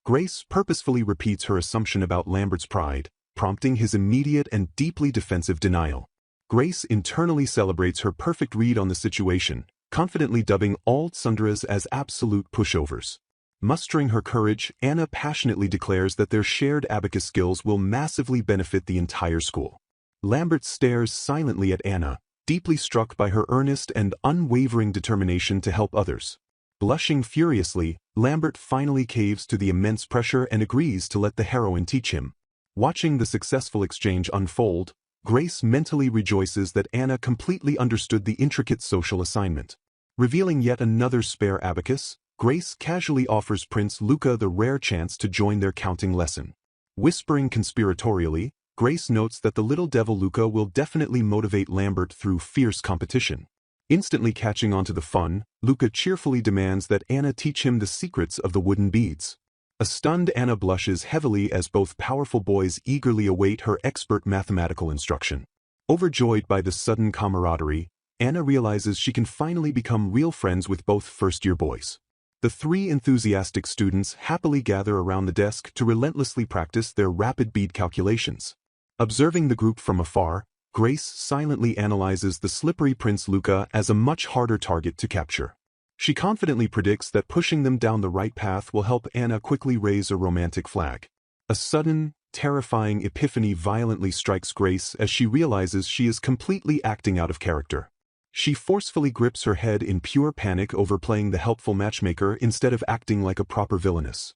S1: Grace purposefully repeats her assumption about Lambert's pride, prompting his immediate and deeply defensive denial. Grace internally celebrates her perfect read on the situation, confidently dubbing all tsundras as absolute pushovers. Mustering her courage, Anna passionately declares that their shared abacus skills will massively benefit the entire school. Lambert stares silently at Anna, deeply struck by her earnest and unwavering determination to help others. Blushing furiously, Lambert finally caves to the immense pressure and agrees to let the heroine teach him. Watching the successful exchange unfold, Grace mentally rejoices that Anna completely understood the intricate social assignment. Revealing yet another spare abacus, Grace casually offers Prince Luca the rare chance to join their counting lesson. Whispering conspiratorially, Grace notes that the little devil Luca will definitely motivate Lambert through fierce competition. Instantly catching on to the fun, Luca cheerfully demands that Anna teach him the secrets of the wooden beads. A stunned Anna blushes heavily as both powerful boys eagerly await her expert mathematical instruction. Overjoyed by the sudden camaraderie, Anna realizes she can finally become real friends with both first-year boys. The three enthusiastic students happily gather around the desk to relentlessly practice their rapid bead calculations. Observing the group from afar, Grace silently analyzes the slippery Prince Luca as a much harder target to capture. She confidently predicts that pushing them down the right path will help Anna quickly raise a romantic flag. A sudden, terrifying epiphany violently strikes Grace as she realizes she is completely acting out of character. She forcefully grips her head in pure panic over playing the helpful matchmaker instead of acting like a proper villainess.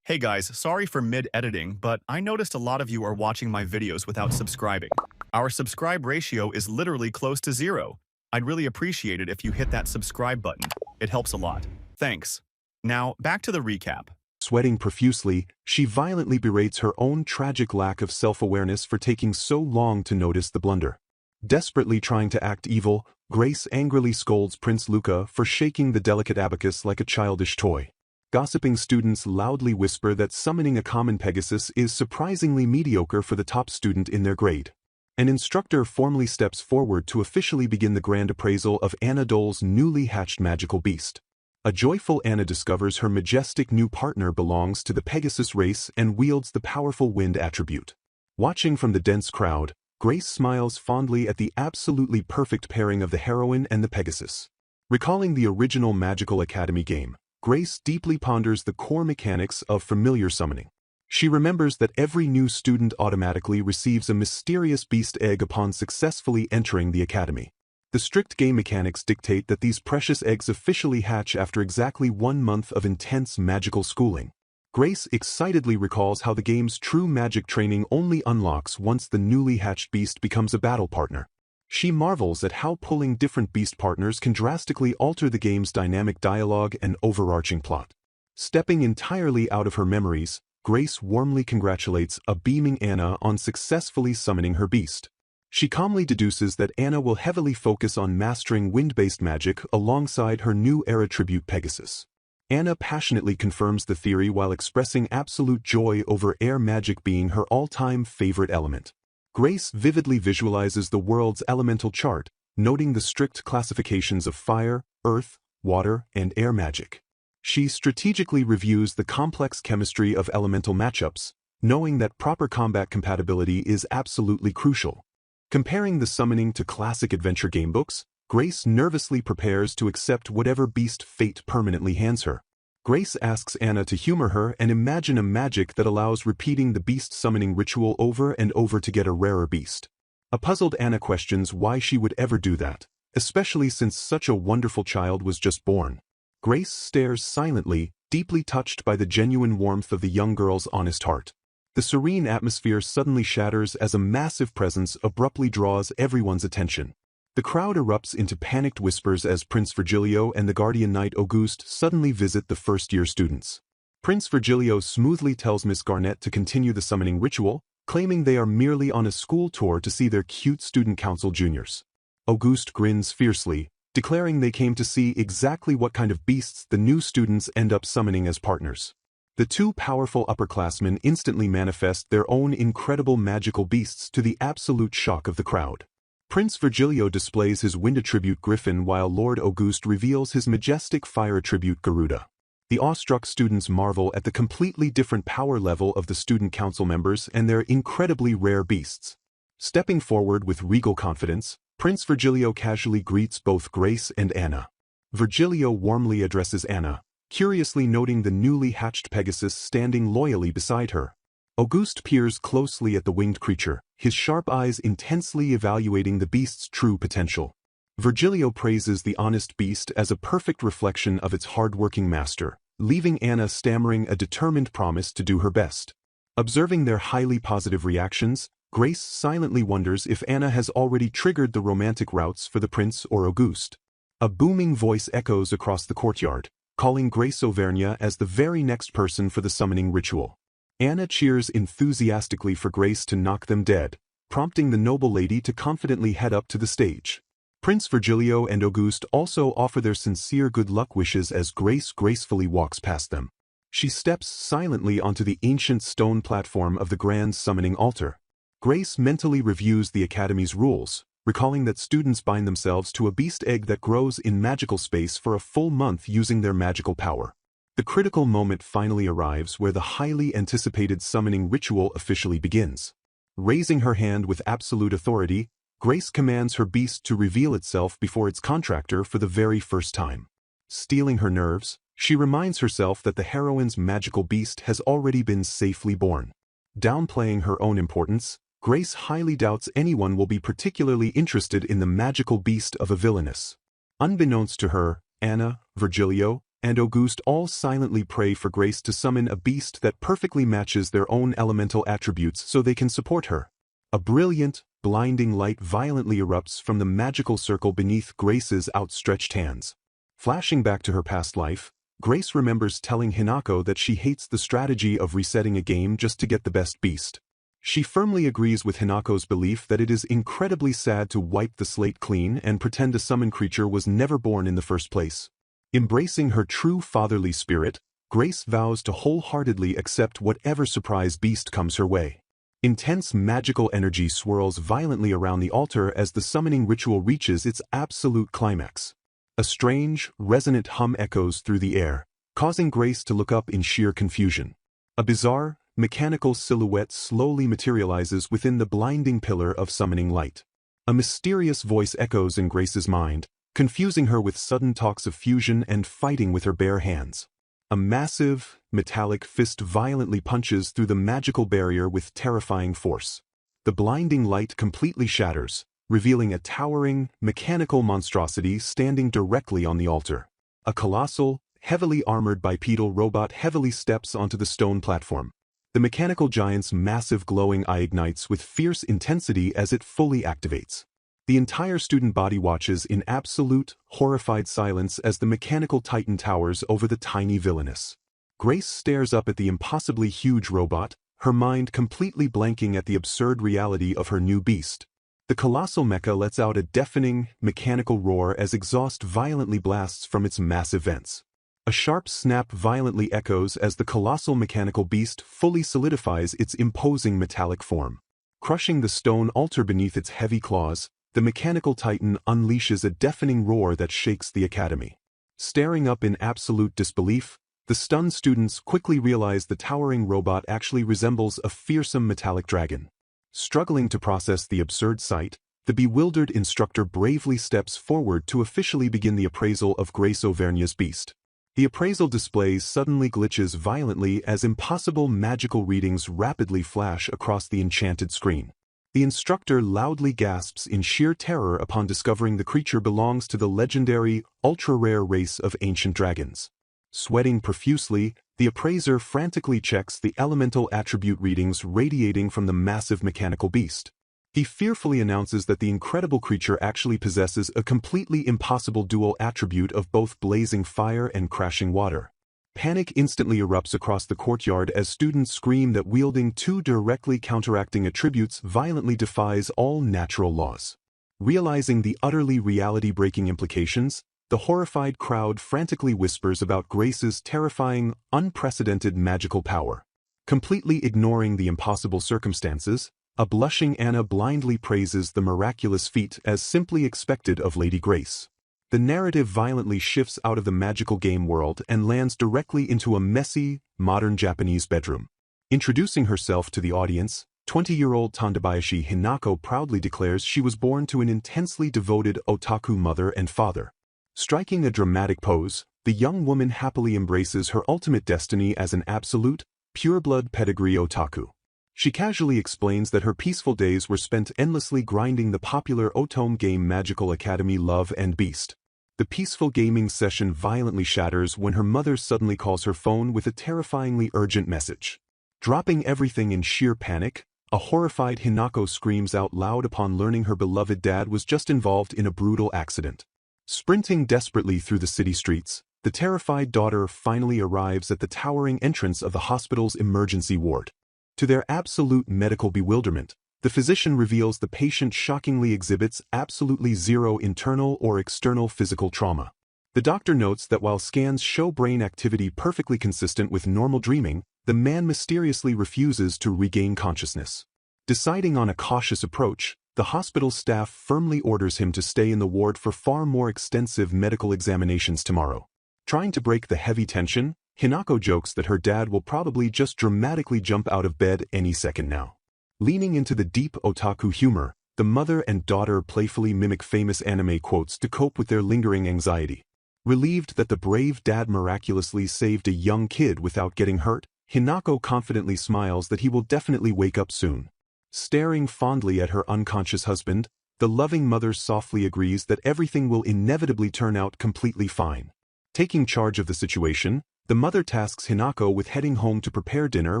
S2: Hey guys, sorry for mid-editing, but I noticed a lot of you are watching my videos without subscribing. Our subscribe ratio is literally close to 0. I'd really appreciate it if you hit that subscribe button. It helps a lot. Thanks. Now, back to the recap.
S1: Sweating profusely, she violently berates her own tragic lack of self-awareness for taking so long to notice the blunder. Desperately trying to act evil, Grace angrily scolds Prince Luca for shaking the delicate abacus like a childish toy. Gossiping students loudly whisper that summoning a common Pegasus is surprisingly mediocre for the top student in their grade. An instructor formally steps forward to officially begin the grand appraisal of Anna Dole's newly hatched magical beast. A joyful Anna discovers her majestic new partner belongs to the Pegasus race and wields the powerful wind attribute. Watching from the dense crowd, Grace smiles fondly at the absolutely perfect pairing of the heroine and the Pegasus. Recalling the original Magical Academy game, Grace deeply ponders the core mechanics of familiar summoning. She remembers that every new student automatically receives a mysterious beast egg upon successfully entering the academy. The strict game mechanics dictate that these precious eggs officially hatch after exactly 1 month of intense magical schooling. Grace excitedly recalls how the game's true magic training only unlocks once the newly hatched beast becomes a battle partner. She marvels at how pulling different beast partners can drastically alter the game's dynamic dialogue and overarching plot. Stepping entirely out of her memories, Grace warmly congratulates a beaming Anna on successfully summoning her beast. She calmly deduces that Anna will heavily focus on mastering wind-based magic alongside her new era tribute Pegasus. Anna passionately confirms the theory while expressing absolute joy over air magic being her all-time favorite element. Grace vividly visualizes the world's elemental chart, noting the strict classifications of fire, earth, water, and air magic. She strategically reviews the complex chemistry of elemental matchups, knowing that proper combat compatibility is absolutely crucial. Comparing the summoning to classic adventure gamebooks, Grace nervously prepares to accept whatever beast fate permanently hands her. Grace asks Anna to humor her and imagine a magic that allows repeating the beast summoning ritual over and over to get a rarer beast. A puzzled Anna questions why she would ever do that, especially since such a wonderful child was just born. Grace stares silently, deeply touched by the genuine warmth of the young girl's honest heart. The serene atmosphere suddenly shatters as a massive presence abruptly draws everyone's attention. The crowd erupts into panicked whispers as Prince Virgilio and the Guardian Knight Auguste suddenly visit the first-year students. Prince Virgilio smoothly tells Miss Garnett to continue the summoning ritual, claiming they are merely on a school tour to see their cute student council juniors. Auguste grins fiercely, declaring they came to see exactly what kind of beasts the new students end up summoning as partners. The two powerful upperclassmen instantly manifest their own incredible magical beasts to the absolute shock of the crowd. Prince Virgilio displays his wind attribute Griffin while Lord Auguste reveals his majestic fire attribute Garuda. The awestruck students marvel at the completely different power level of the student council members and their incredibly rare beasts. Stepping forward with regal confidence, Prince Virgilio casually greets both Grace and Anna. Virgilio warmly addresses Anna, curiously noting the newly hatched Pegasus standing loyally beside her. Auguste peers closely at the winged creature, his sharp eyes intensely evaluating the beast's true potential. Virgilio praises the honest beast as a perfect reflection of its hard-working master, leaving Anna stammering a determined promise to do her best. Observing their highly positive reactions, Grace silently wonders if Anna has already triggered the romantic routes for the prince or Auguste. A booming voice echoes across the courtyard, calling Grace Auvergne as the very next person for the summoning ritual. Anna cheers enthusiastically for Grace to knock them dead, prompting the noble lady to confidently head up to the stage. Prince Virgilio and Auguste also offer their sincere good luck wishes as Grace gracefully walks past them. She steps silently onto the ancient stone platform of the grand summoning altar. Grace mentally reviews the Academy's rules, recalling that students bind themselves to a beast egg that grows in magical space for a full month using their magical power. The critical moment finally arrives where the highly anticipated summoning ritual officially begins. Raising her hand with absolute authority, Grace commands her beast to reveal itself before its contractor for the very first time. Steeling her nerves, she reminds herself that the heroine's magical beast has already been safely born. Downplaying her own importance, Grace highly doubts anyone will be particularly interested in the magical beast of a villainess. Unbeknownst to her, Anna, Virgilio, and Auguste all silently pray for Grace to summon a beast that perfectly matches their own elemental attributes so they can support her. A brilliant, blinding light violently erupts from the magical circle beneath Grace's outstretched hands. Flashing back to her past life, Grace remembers telling Hinako that she hates the strategy of resetting a game just to get the best beast. She firmly agrees with Hinako's belief that it is incredibly sad to wipe the slate clean and pretend a summon creature was never born in the first place. Embracing her true fatherly spirit, Grace vows to wholeheartedly accept whatever surprise beast comes her way. Intense magical energy swirls violently around the altar as the summoning ritual reaches its absolute climax. A strange, resonant hum echoes through the air, causing Grace to look up in sheer confusion. A bizarre, mechanical silhouette slowly materializes within the blinding pillar of summoning light. A mysterious voice echoes in Grace's mind, confusing her with sudden talks of fusion and fighting with her bare hands. A massive, metallic fist violently punches through the magical barrier with terrifying force. The blinding light completely shatters, revealing a towering, mechanical monstrosity standing directly on the altar. A colossal, heavily armored bipedal robot heavily steps onto the stone platform. The mechanical giant's massive glowing eye ignites with fierce intensity as it fully activates. The entire student body watches in absolute, horrified silence as the mechanical titan towers over the tiny villainess. Grace stares up at the impossibly huge robot, her mind completely blanking at the absurd reality of her new beast. The colossal mecha lets out a deafening, mechanical roar as exhaust violently blasts from its massive vents. A sharp snap violently echoes as the colossal mechanical beast fully solidifies its imposing metallic form. Crushing the stone altar beneath its heavy claws, the mechanical titan unleashes a deafening roar that shakes the academy. Staring up in absolute disbelief, the stunned students quickly realize the towering robot actually resembles a fearsome metallic dragon. Struggling to process the absurd sight, the bewildered instructor bravely steps forward to officially begin the appraisal of Grace Auvergne's beast. The appraisal display suddenly glitches violently as impossible magical readings rapidly flash across the enchanted screen. The instructor loudly gasps in sheer terror upon discovering the creature belongs to the legendary, ultra-rare race of ancient dragons. Sweating profusely, the appraiser frantically checks the elemental attribute readings radiating from the massive mechanical beast. He fearfully announces that the incredible creature actually possesses a completely impossible dual attribute of both blazing fire and crashing water. Panic instantly erupts across the courtyard as students scream that wielding two directly counteracting attributes violently defies all natural laws. Realizing the utterly reality-breaking implications, the horrified crowd frantically whispers about Grace's terrifying, unprecedented magical power. Completely ignoring the impossible circumstances, a blushing Anna blindly praises the miraculous feat as simply expected of Lady Grace. The narrative violently shifts out of the magical game world and lands directly into a messy, modern Japanese bedroom. Introducing herself to the audience, 20-year-old Tandabayashi Hinako proudly declares she was born to an intensely devoted otaku mother and father. Striking a dramatic pose, the young woman happily embraces her ultimate destiny as an absolute, pure-blood pedigree otaku. She casually explains that her peaceful days were spent endlessly grinding the popular otome game Magical Academy Love and Beast. The peaceful gaming session violently shatters when her mother suddenly calls her phone with a terrifyingly urgent message. Dropping everything in sheer panic, a horrified Hinako screams out loud upon learning her beloved dad was just involved in a brutal accident. Sprinting desperately through the city streets, the terrified daughter finally arrives at the towering entrance of the hospital's emergency ward. To their absolute medical bewilderment, the physician reveals the patient shockingly exhibits absolutely zero internal or external physical trauma. The doctor notes that while scans show brain activity perfectly consistent with normal dreaming, the man mysteriously refuses to regain consciousness. Deciding on a cautious approach, the hospital staff firmly orders him to stay in the ward for far more extensive medical examinations tomorrow. Trying to break the heavy tension, Hinako jokes that her dad will probably just dramatically jump out of bed any second now. Leaning into the deep otaku humor, the mother and daughter playfully mimic famous anime quotes to cope with their lingering anxiety. Relieved that the brave dad miraculously saved a young kid without getting hurt, Hinako confidently smiles that he will definitely wake up soon. Staring fondly at her unconscious husband, the loving mother softly agrees that everything will inevitably turn out completely fine. Taking charge of the situation, the mother tasks Hinako with heading home to prepare dinner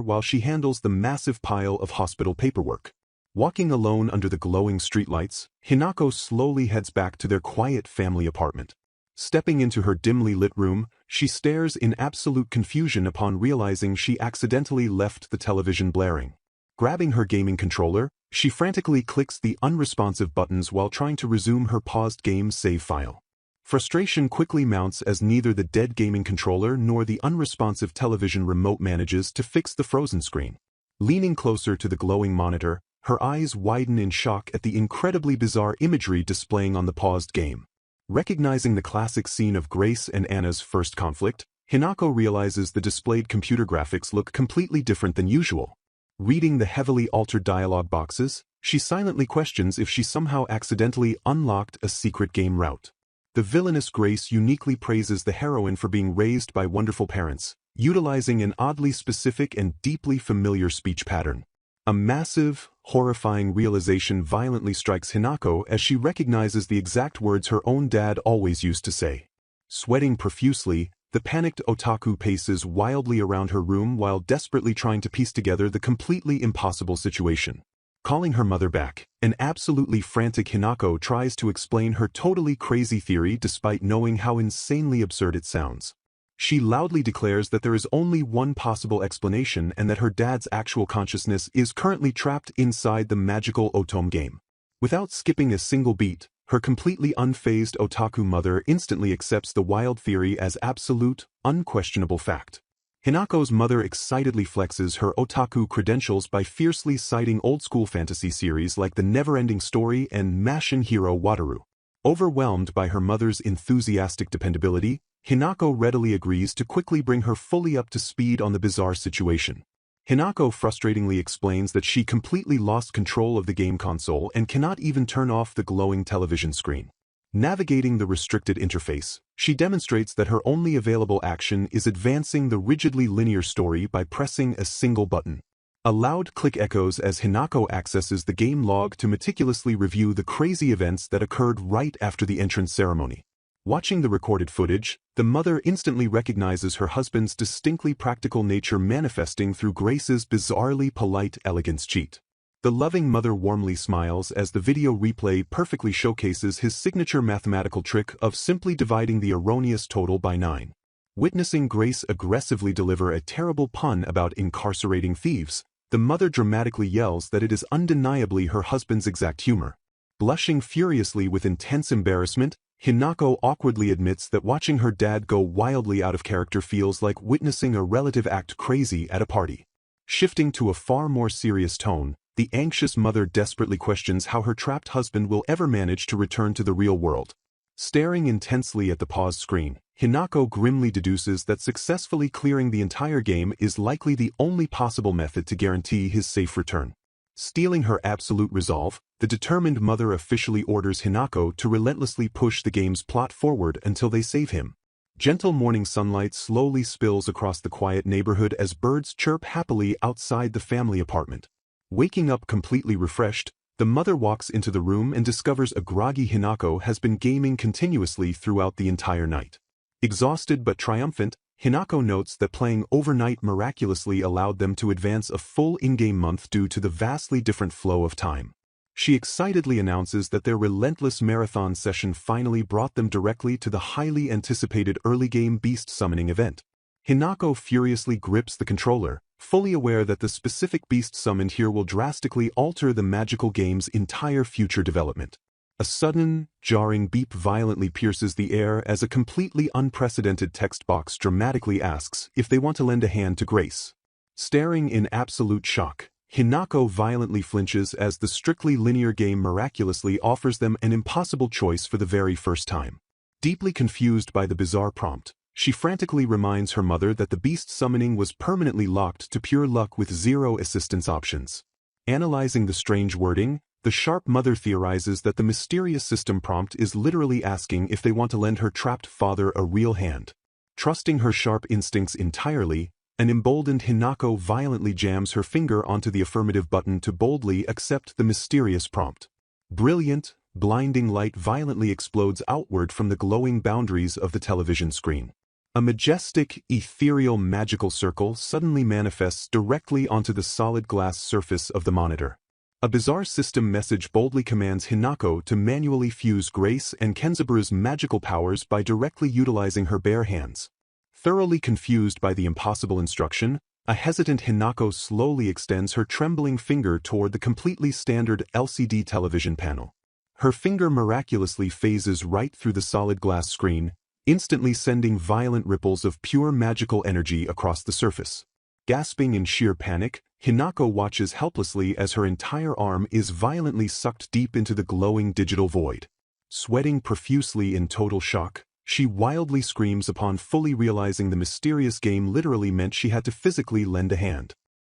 S1: while she handles the massive pile of hospital paperwork. Walking alone under the glowing streetlights, Hinako slowly heads back to their quiet family apartment. Stepping into her dimly lit room, she stares in absolute confusion upon realizing she accidentally left the television blaring. Grabbing her gaming controller, she frantically clicks the unresponsive buttons while trying to resume her paused game save file. Frustration quickly mounts as neither the dead gaming controller nor the unresponsive television remote manages to fix the frozen screen. Leaning closer to the glowing monitor, her eyes widen in shock at the incredibly bizarre imagery displaying on the paused game. Recognizing the classic scene of Grace and Anna's first conflict, Hinako realizes the displayed computer graphics look completely different than usual. Reading the heavily altered dialogue boxes, she silently questions if she somehow accidentally unlocked a secret game route. The villainous Grace uniquely praises the heroine for being raised by wonderful parents, utilizing an oddly specific and deeply familiar speech pattern. A massive, horrifying realization violently strikes Hinako as she recognizes the exact words her own dad always used to say. Sweating profusely, The panicked otaku paces wildly around her room while desperately trying to piece together the completely impossible situation. Calling her mother back, an absolutely frantic Hinako tries to explain her totally crazy theory despite knowing how insanely absurd it sounds. She loudly declares that there is only one possible explanation and that her dad's actual consciousness is currently trapped inside the magical Otome game. Without skipping a single beat, her completely unfazed otaku mother instantly accepts the wild theory as absolute, unquestionable fact. Hinako's mother excitedly flexes her otaku credentials by fiercely citing old-school fantasy series like The Never-Ending Story and Mashin Hero Wataru. Overwhelmed by her mother's enthusiastic dependability, Hinako readily agrees to quickly bring her fully up to speed on the bizarre situation. Hinako frustratingly explains that she completely lost control of the game console and cannot even turn off the glowing television screen. Navigating the restricted interface, she demonstrates that her only available action is advancing the rigidly linear story by pressing a single button. A loud click echoes as Hinako accesses the game log to meticulously review the crazy events that occurred right after the entrance ceremony. Watching the recorded footage, the mother instantly recognizes her husband's distinctly practical nature manifesting through Grace's bizarrely polite elegance cheat. The loving mother warmly smiles as the video replay perfectly showcases his signature mathematical trick of simply dividing the erroneous total by 9. Witnessing Grace aggressively deliver a terrible pun about incarcerating thieves, the mother dramatically yells that it is undeniably her husband's exact humor. Blushing furiously with intense embarrassment, Hinako awkwardly admits that watching her dad go wildly out of character feels like witnessing a relative act crazy at a party. Shifting to a far more serious tone, the anxious mother desperately questions how her trapped husband will ever manage to return to the real world. Staring intensely at the pause screen, Hinako grimly deduces that successfully clearing the entire game is likely the only possible method to guarantee his safe return. Stealing her absolute resolve, the determined mother officially orders Hinako to relentlessly push the game's plot forward until they save him. Gentle morning sunlight slowly spills across the quiet neighborhood as birds chirp happily outside the family apartment. Waking up completely refreshed, the mother walks into the room and discovers a groggy Hinako has been gaming continuously throughout the entire night. Exhausted but triumphant, Hinako notes that playing overnight miraculously allowed them to advance a full in-game month due to the vastly different flow of time. She excitedly announces that their relentless marathon session finally brought them directly to the highly anticipated early-game beast summoning event. Hinako furiously grips the controller, fully aware that the specific beast summoned here will drastically alter the magical game's entire future development. A sudden, jarring beep violently pierces the air as a completely unprecedented text box dramatically asks if they want to lend a hand to Grace. Staring in absolute shock, Hinako violently flinches as the strictly linear game miraculously offers them an impossible choice for the very first time. Deeply confused by the bizarre prompt, she frantically reminds her mother that the beast summoning was permanently locked to pure luck with 0 assistance options. Analyzing the strange wording, the sharp mother theorizes that the mysterious system prompt is literally asking if they want to lend her trapped father a real hand. Trusting her sharp instincts entirely, an emboldened Hinako violently jams her finger onto the affirmative button to boldly accept the mysterious prompt. Brilliant, blinding light violently explodes outward from the glowing boundaries of the television screen. A majestic, ethereal magical circle suddenly manifests directly onto the solid glass surface of the monitor. A bizarre system message boldly commands Hinako to manually fuse Grace and Kenzaburu's magical powers by directly utilizing her bare hands. Thoroughly confused by the impossible instruction, a hesitant Hinako slowly extends her trembling finger toward the completely standard LCD television panel. Her finger miraculously phases right through the solid glass screen, instantly sending violent ripples of pure magical energy across the surface. Gasping in sheer panic, Hinako watches helplessly as her entire arm is violently sucked deep into the glowing digital void. Sweating profusely in total shock, she wildly screams upon fully realizing the mysterious game literally meant she had to physically lend a hand.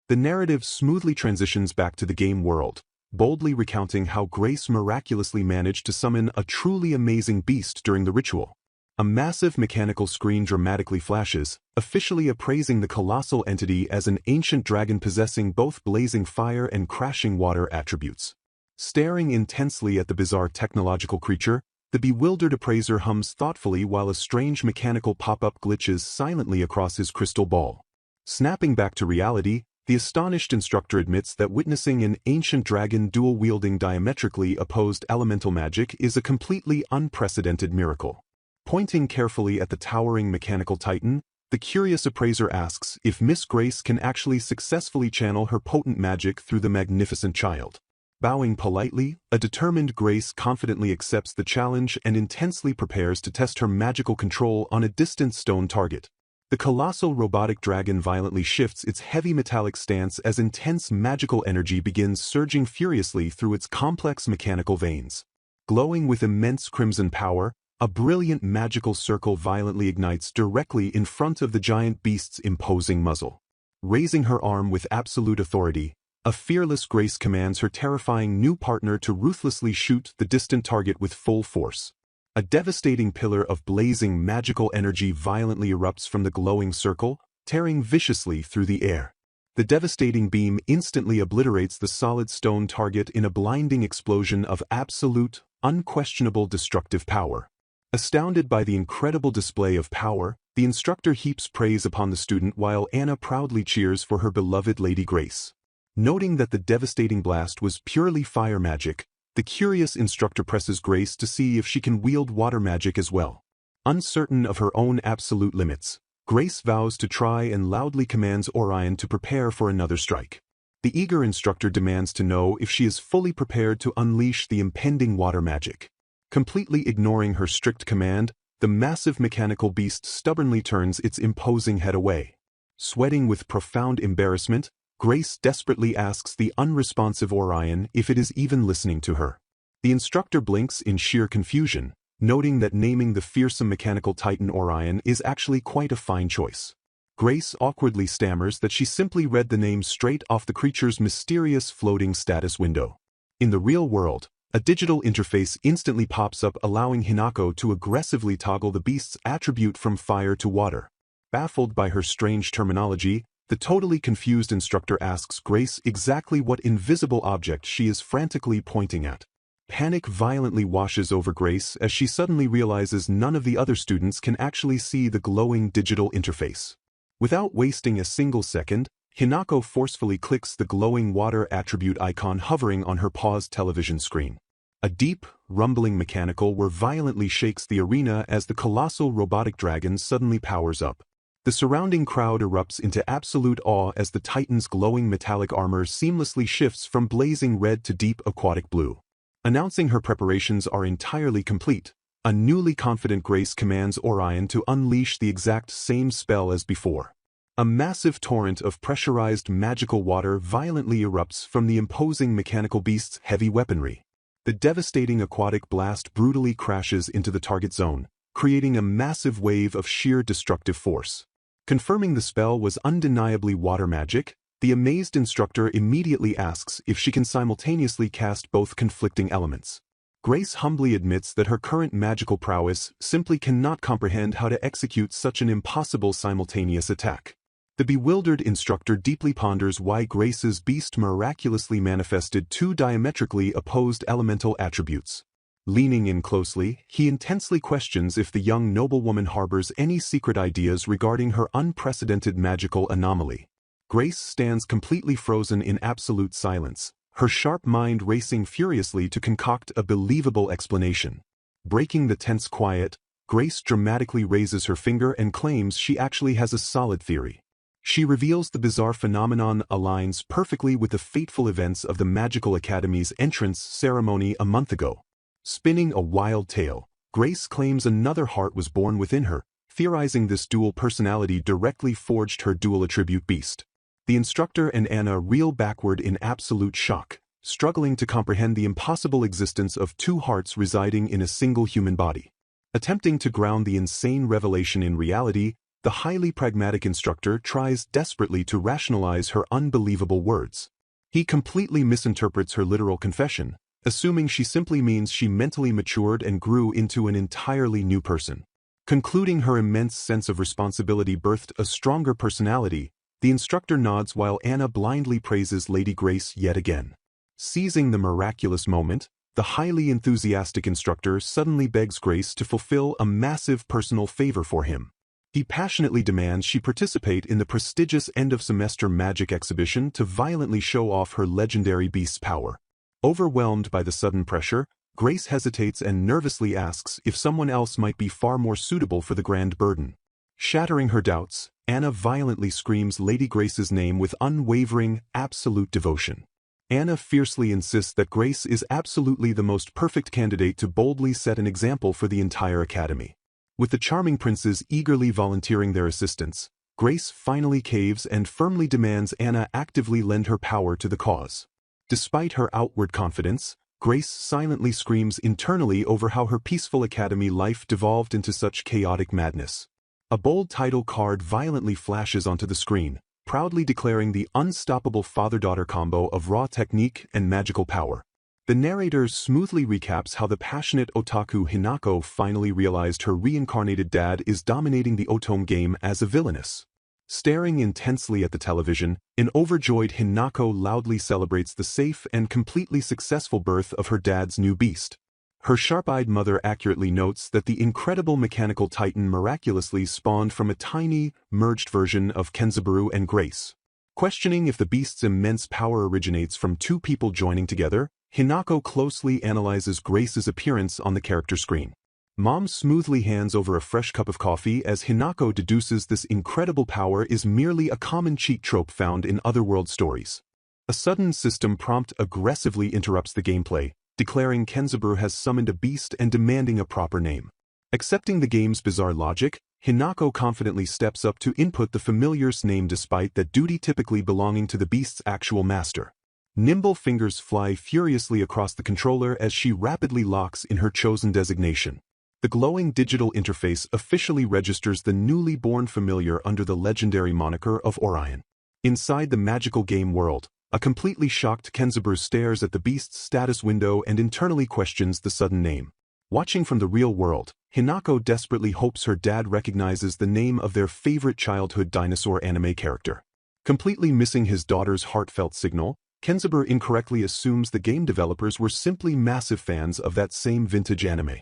S1: The narrative smoothly transitions back to the game world, boldly recounting how Grace miraculously managed to summon a truly amazing beast during the ritual. A massive mechanical screen dramatically flashes, officially appraising the colossal entity as an ancient dragon possessing both blazing fire and crashing water attributes. Staring intensely at the bizarre technological creature, The bewildered appraiser hums thoughtfully while a strange mechanical pop-up glitches silently across his crystal ball. Snapping back to reality, the astonished instructor admits that witnessing an ancient dragon dual-wielding diametrically opposed elemental magic is a completely unprecedented miracle. Pointing carefully at the towering mechanical titan, the curious appraiser asks if Miss Grace can actually successfully channel her potent magic through the magnificent child. Bowing politely, a determined Grace confidently accepts the challenge and intensely prepares to test her magical control on a distant stone target. The colossal robotic dragon violently shifts its heavy metallic stance as intense magical energy begins surging furiously through its complex mechanical veins. Glowing with immense crimson power, a brilliant magical circle violently ignites directly in front of the giant beast's imposing muzzle. Raising her arm with absolute authority, a fearless Grace commands her terrifying new partner to ruthlessly shoot the distant target with full force. A devastating pillar of blazing magical energy violently erupts from the glowing circle, tearing viciously through the air. The devastating beam instantly obliterates the solid stone target in a blinding explosion of absolute, unquestionable destructive power. Astounded by the incredible display of power, the instructor heaps praise upon the student while Anna proudly cheers for her beloved Lady Grace. Noting that the devastating blast was purely fire magic, the curious instructor presses Grace to see if she can wield water magic as well. Uncertain of her own absolute limits, Grace vows to try and loudly commands Orion to prepare for another strike. The eager instructor demands to know if she is fully prepared to unleash the impending water magic. Completely ignoring her strict command, the massive mechanical beast stubbornly turns its imposing head away. Sweating with profound embarrassment, Grace desperately asks the unresponsive Orion if it is even listening to her. The instructor blinks in sheer confusion, noting that naming the fearsome mechanical titan Orion is actually quite a fine choice. Grace awkwardly stammers that she simply read the name straight off the creature's mysterious floating status window. In the real world, a digital interface instantly pops up allowing Hinako to aggressively toggle the beast's attribute from fire to water. Baffled by her strange terminology, the totally confused instructor asks Grace exactly what invisible object she is frantically pointing at. Panic violently washes over Grace as she suddenly realizes none of the other students can actually see the glowing digital interface. Without wasting a single second, Hinako forcefully clicks the glowing water attribute icon hovering on her paused television screen. A deep, rumbling mechanical whir violently shakes the arena as the colossal robotic dragon suddenly powers up. The surrounding crowd erupts into absolute awe as the Titan's glowing metallic armor seamlessly shifts from blazing red to deep aquatic blue. Announcing her preparations are entirely complete, a newly confident Grace commands Orion to unleash the exact same spell as before. A massive torrent of pressurized magical water violently erupts from the imposing mechanical beast's heavy weaponry. The devastating aquatic blast brutally crashes into the target zone, creating a massive wave of sheer destructive force. Confirming the spell was undeniably water magic, the amazed instructor immediately asks if she can simultaneously cast both conflicting elements. Grace humbly admits that her current magical prowess simply cannot comprehend how to execute such an impossible simultaneous attack. The bewildered instructor deeply ponders why Grace's beast miraculously manifested two diametrically opposed elemental attributes. Leaning in closely, he intensely questions if the young noblewoman harbors any secret ideas regarding her unprecedented magical anomaly. Grace stands completely frozen in absolute silence, her sharp mind racing furiously to concoct a believable explanation. Breaking the tense quiet, Grace dramatically raises her finger and claims she actually has a solid theory. She reveals the bizarre phenomenon aligns perfectly with the fateful events of the Magical Academy's entrance ceremony a month ago. Spinning a wild tale, Grace claims another heart was born within her, theorizing this dual personality directly forged her dual attribute beast. The instructor and Anna reel backward in absolute shock, struggling to comprehend the impossible existence of two hearts residing in a single human body. Attempting to ground the insane revelation in reality, the highly pragmatic instructor tries desperately to rationalize her unbelievable words. He completely misinterprets her literal confession, assuming she simply means she mentally matured and grew into an entirely new person. Concluding her immense sense of responsibility birthed a stronger personality, the instructor nods while Anna blindly praises Lady Grace yet again. Seizing the miraculous moment, the highly enthusiastic instructor suddenly begs Grace to fulfill a massive personal favor for him. He passionately demands she participate in the prestigious end-of-semester magic exhibition to violently show off her legendary beast's power. Overwhelmed by the sudden pressure, Grace hesitates and nervously asks if someone else might be far more suitable for the grand burden. Shattering her doubts, Anna violently screams Lady Grace's name with unwavering, absolute devotion. Anna fiercely insists that Grace is absolutely the most perfect candidate to boldly set an example for the entire academy. With the charming princes eagerly volunteering their assistance, Grace finally caves and firmly demands Anna actively lend her power to the cause. Despite her outward confidence, Grace silently screams internally over how her peaceful academy life devolved into such chaotic madness. A bold title card violently flashes onto the screen, proudly declaring the unstoppable father-daughter combo of raw technique and magical power. The narrator smoothly recaps how the passionate otaku Hinako finally realized her reincarnated dad is dominating the Otome game as a villainess. Staring intensely at the television, an overjoyed Hinako loudly celebrates the safe and completely successful birth of her dad's new beast. Her sharp-eyed mother accurately notes that the incredible mechanical titan miraculously spawned from a tiny, merged version of Kenzaburou and Grace. Questioning if the beast's immense power originates from two people joining together, Hinako closely analyzes Grace's appearance on the character screen. Mom smoothly hands over a fresh cup of coffee as Hinako deduces this incredible power is merely a common cheat trope found in otherworld stories. A sudden system prompt aggressively interrupts the gameplay, declaring Kenzaburou has summoned a beast and demanding a proper name. Accepting the game's bizarre logic, Hinako confidently steps up to input the familiar's name despite that duty typically belonging to the beast's actual master. Nimble fingers fly furiously across the controller as she rapidly locks in her chosen designation. The glowing digital interface officially registers the newly born familiar under the legendary moniker of Orion. Inside the magical game world, a completely shocked Kenzaburou stares at the beast's status window and internally questions the sudden name. Watching from the real world, Hinako desperately hopes her dad recognizes the name of their favorite childhood dinosaur anime character. Completely missing his daughter's heartfelt signal, Kenzaburou incorrectly assumes the game developers were simply massive fans of that same vintage anime.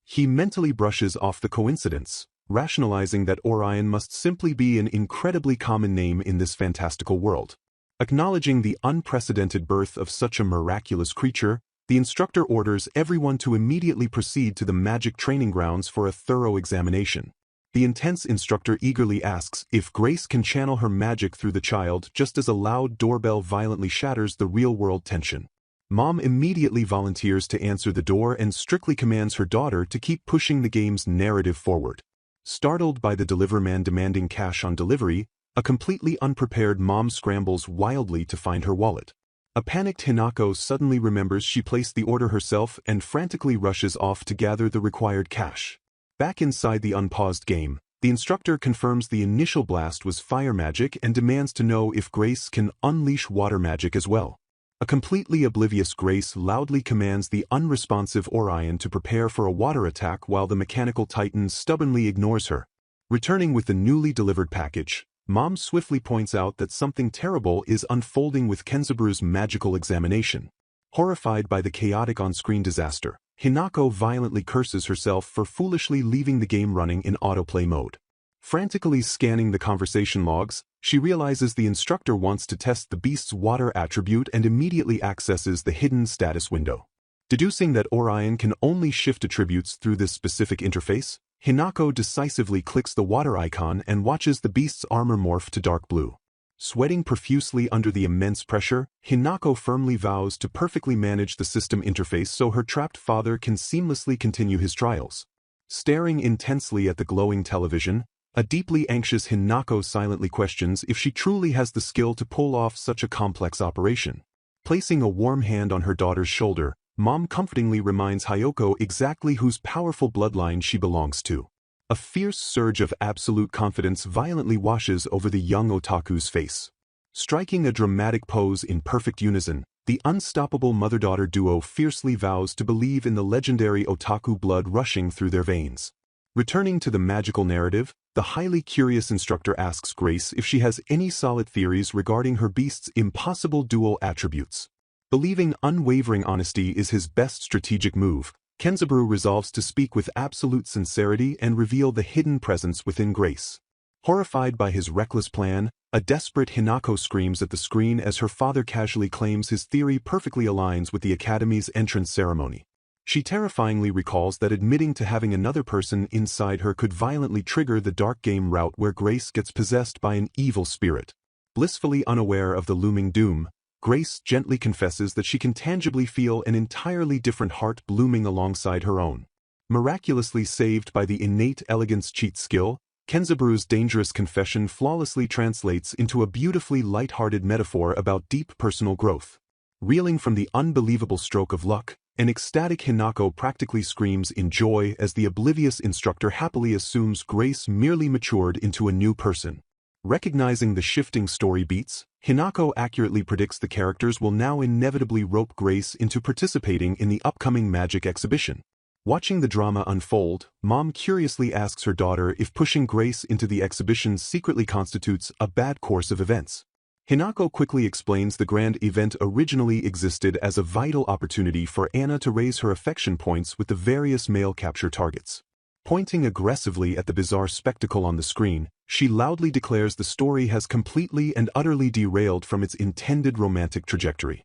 S1: He mentally brushes off the coincidence, rationalizing that Orion must simply be an incredibly common name in this fantastical world. Acknowledging the unprecedented birth of such a miraculous creature, the instructor orders everyone to immediately proceed to the magic training grounds for a thorough examination. The intense instructor eagerly asks if Grace can channel her magic through the child just as a loud doorbell violently shatters the real-world tension. Mom immediately volunteers to answer the door and strictly commands her daughter to keep pushing the game's narrative forward. Startled by the deliverman demanding cash on delivery, a completely unprepared mom scrambles wildly to find her wallet. A panicked Hinako suddenly remembers she placed the order herself and frantically rushes off to gather the required cash. Back inside the unpaused game, the instructor confirms the initial blast was fire magic and demands to know if Grace can unleash water magic as well. A completely oblivious Grace loudly commands the unresponsive Orion to prepare for a water attack while the mechanical titan stubbornly ignores her. Returning with the newly delivered package, Mom swiftly points out that something terrible is unfolding with Kenzaburou's magical examination. Horrified by the chaotic on-screen disaster, Hinako violently curses herself for foolishly leaving the game running in autoplay mode. Frantically scanning the conversation logs, she realizes the instructor wants to test the beast's water attribute and immediately accesses the hidden status window. Deducing that Orion can only shift attributes through this specific interface, Hinako decisively clicks the water icon and watches the beast's armor morph to dark blue. Sweating profusely under the immense pressure, Hinako firmly vows to perfectly manage the system interface so her trapped father can seamlessly continue his trials. Staring intensely at the glowing television, a deeply anxious Hinako silently questions if she truly has the skill to pull off such a complex operation. Placing a warm hand on her daughter's shoulder, Mom comfortingly reminds Hyoko exactly whose powerful bloodline she belongs to. A fierce surge of absolute confidence violently washes over the young otaku's face. Striking a dramatic pose in perfect unison, the unstoppable mother-daughter duo fiercely vows to believe in the legendary otaku blood rushing through their veins. Returning to the magical narrative, the highly curious instructor asks Grace if she has any solid theories regarding her beast's impossible dual attributes. Believing unwavering honesty is his best strategic move, Kenzaburo resolves to speak with absolute sincerity and reveal the hidden presence within Grace. Horrified by his reckless plan, a desperate Hinako screams at the screen as her father casually claims his theory perfectly aligns with the Academy's entrance ceremony. She terrifyingly recalls that admitting to having another person inside her could violently trigger the dark game route where Grace gets possessed by an evil spirit. Blissfully unaware of the looming doom, Grace gently confesses that she can tangibly feel an entirely different heart blooming alongside her own. Miraculously saved by the innate elegance cheat skill, Kenzaburu's dangerous confession flawlessly translates into a beautifully light-hearted metaphor about deep personal growth. Reeling from the unbelievable stroke of luck, an ecstatic Hinako practically screams in joy as the oblivious instructor happily assumes Grace merely matured into a new person. Recognizing the shifting story beats, Hinako accurately predicts the characters will now inevitably rope Grace into participating in the upcoming magic exhibition. Watching the drama unfold, Mom curiously asks her daughter if pushing Grace into the exhibition secretly constitutes a bad course of events. Hinako quickly explains the grand event originally existed as a vital opportunity for Anna to raise her affection points with the various male capture targets. Pointing aggressively at the bizarre spectacle on the screen, she loudly declares the story has completely and utterly derailed from its intended romantic trajectory.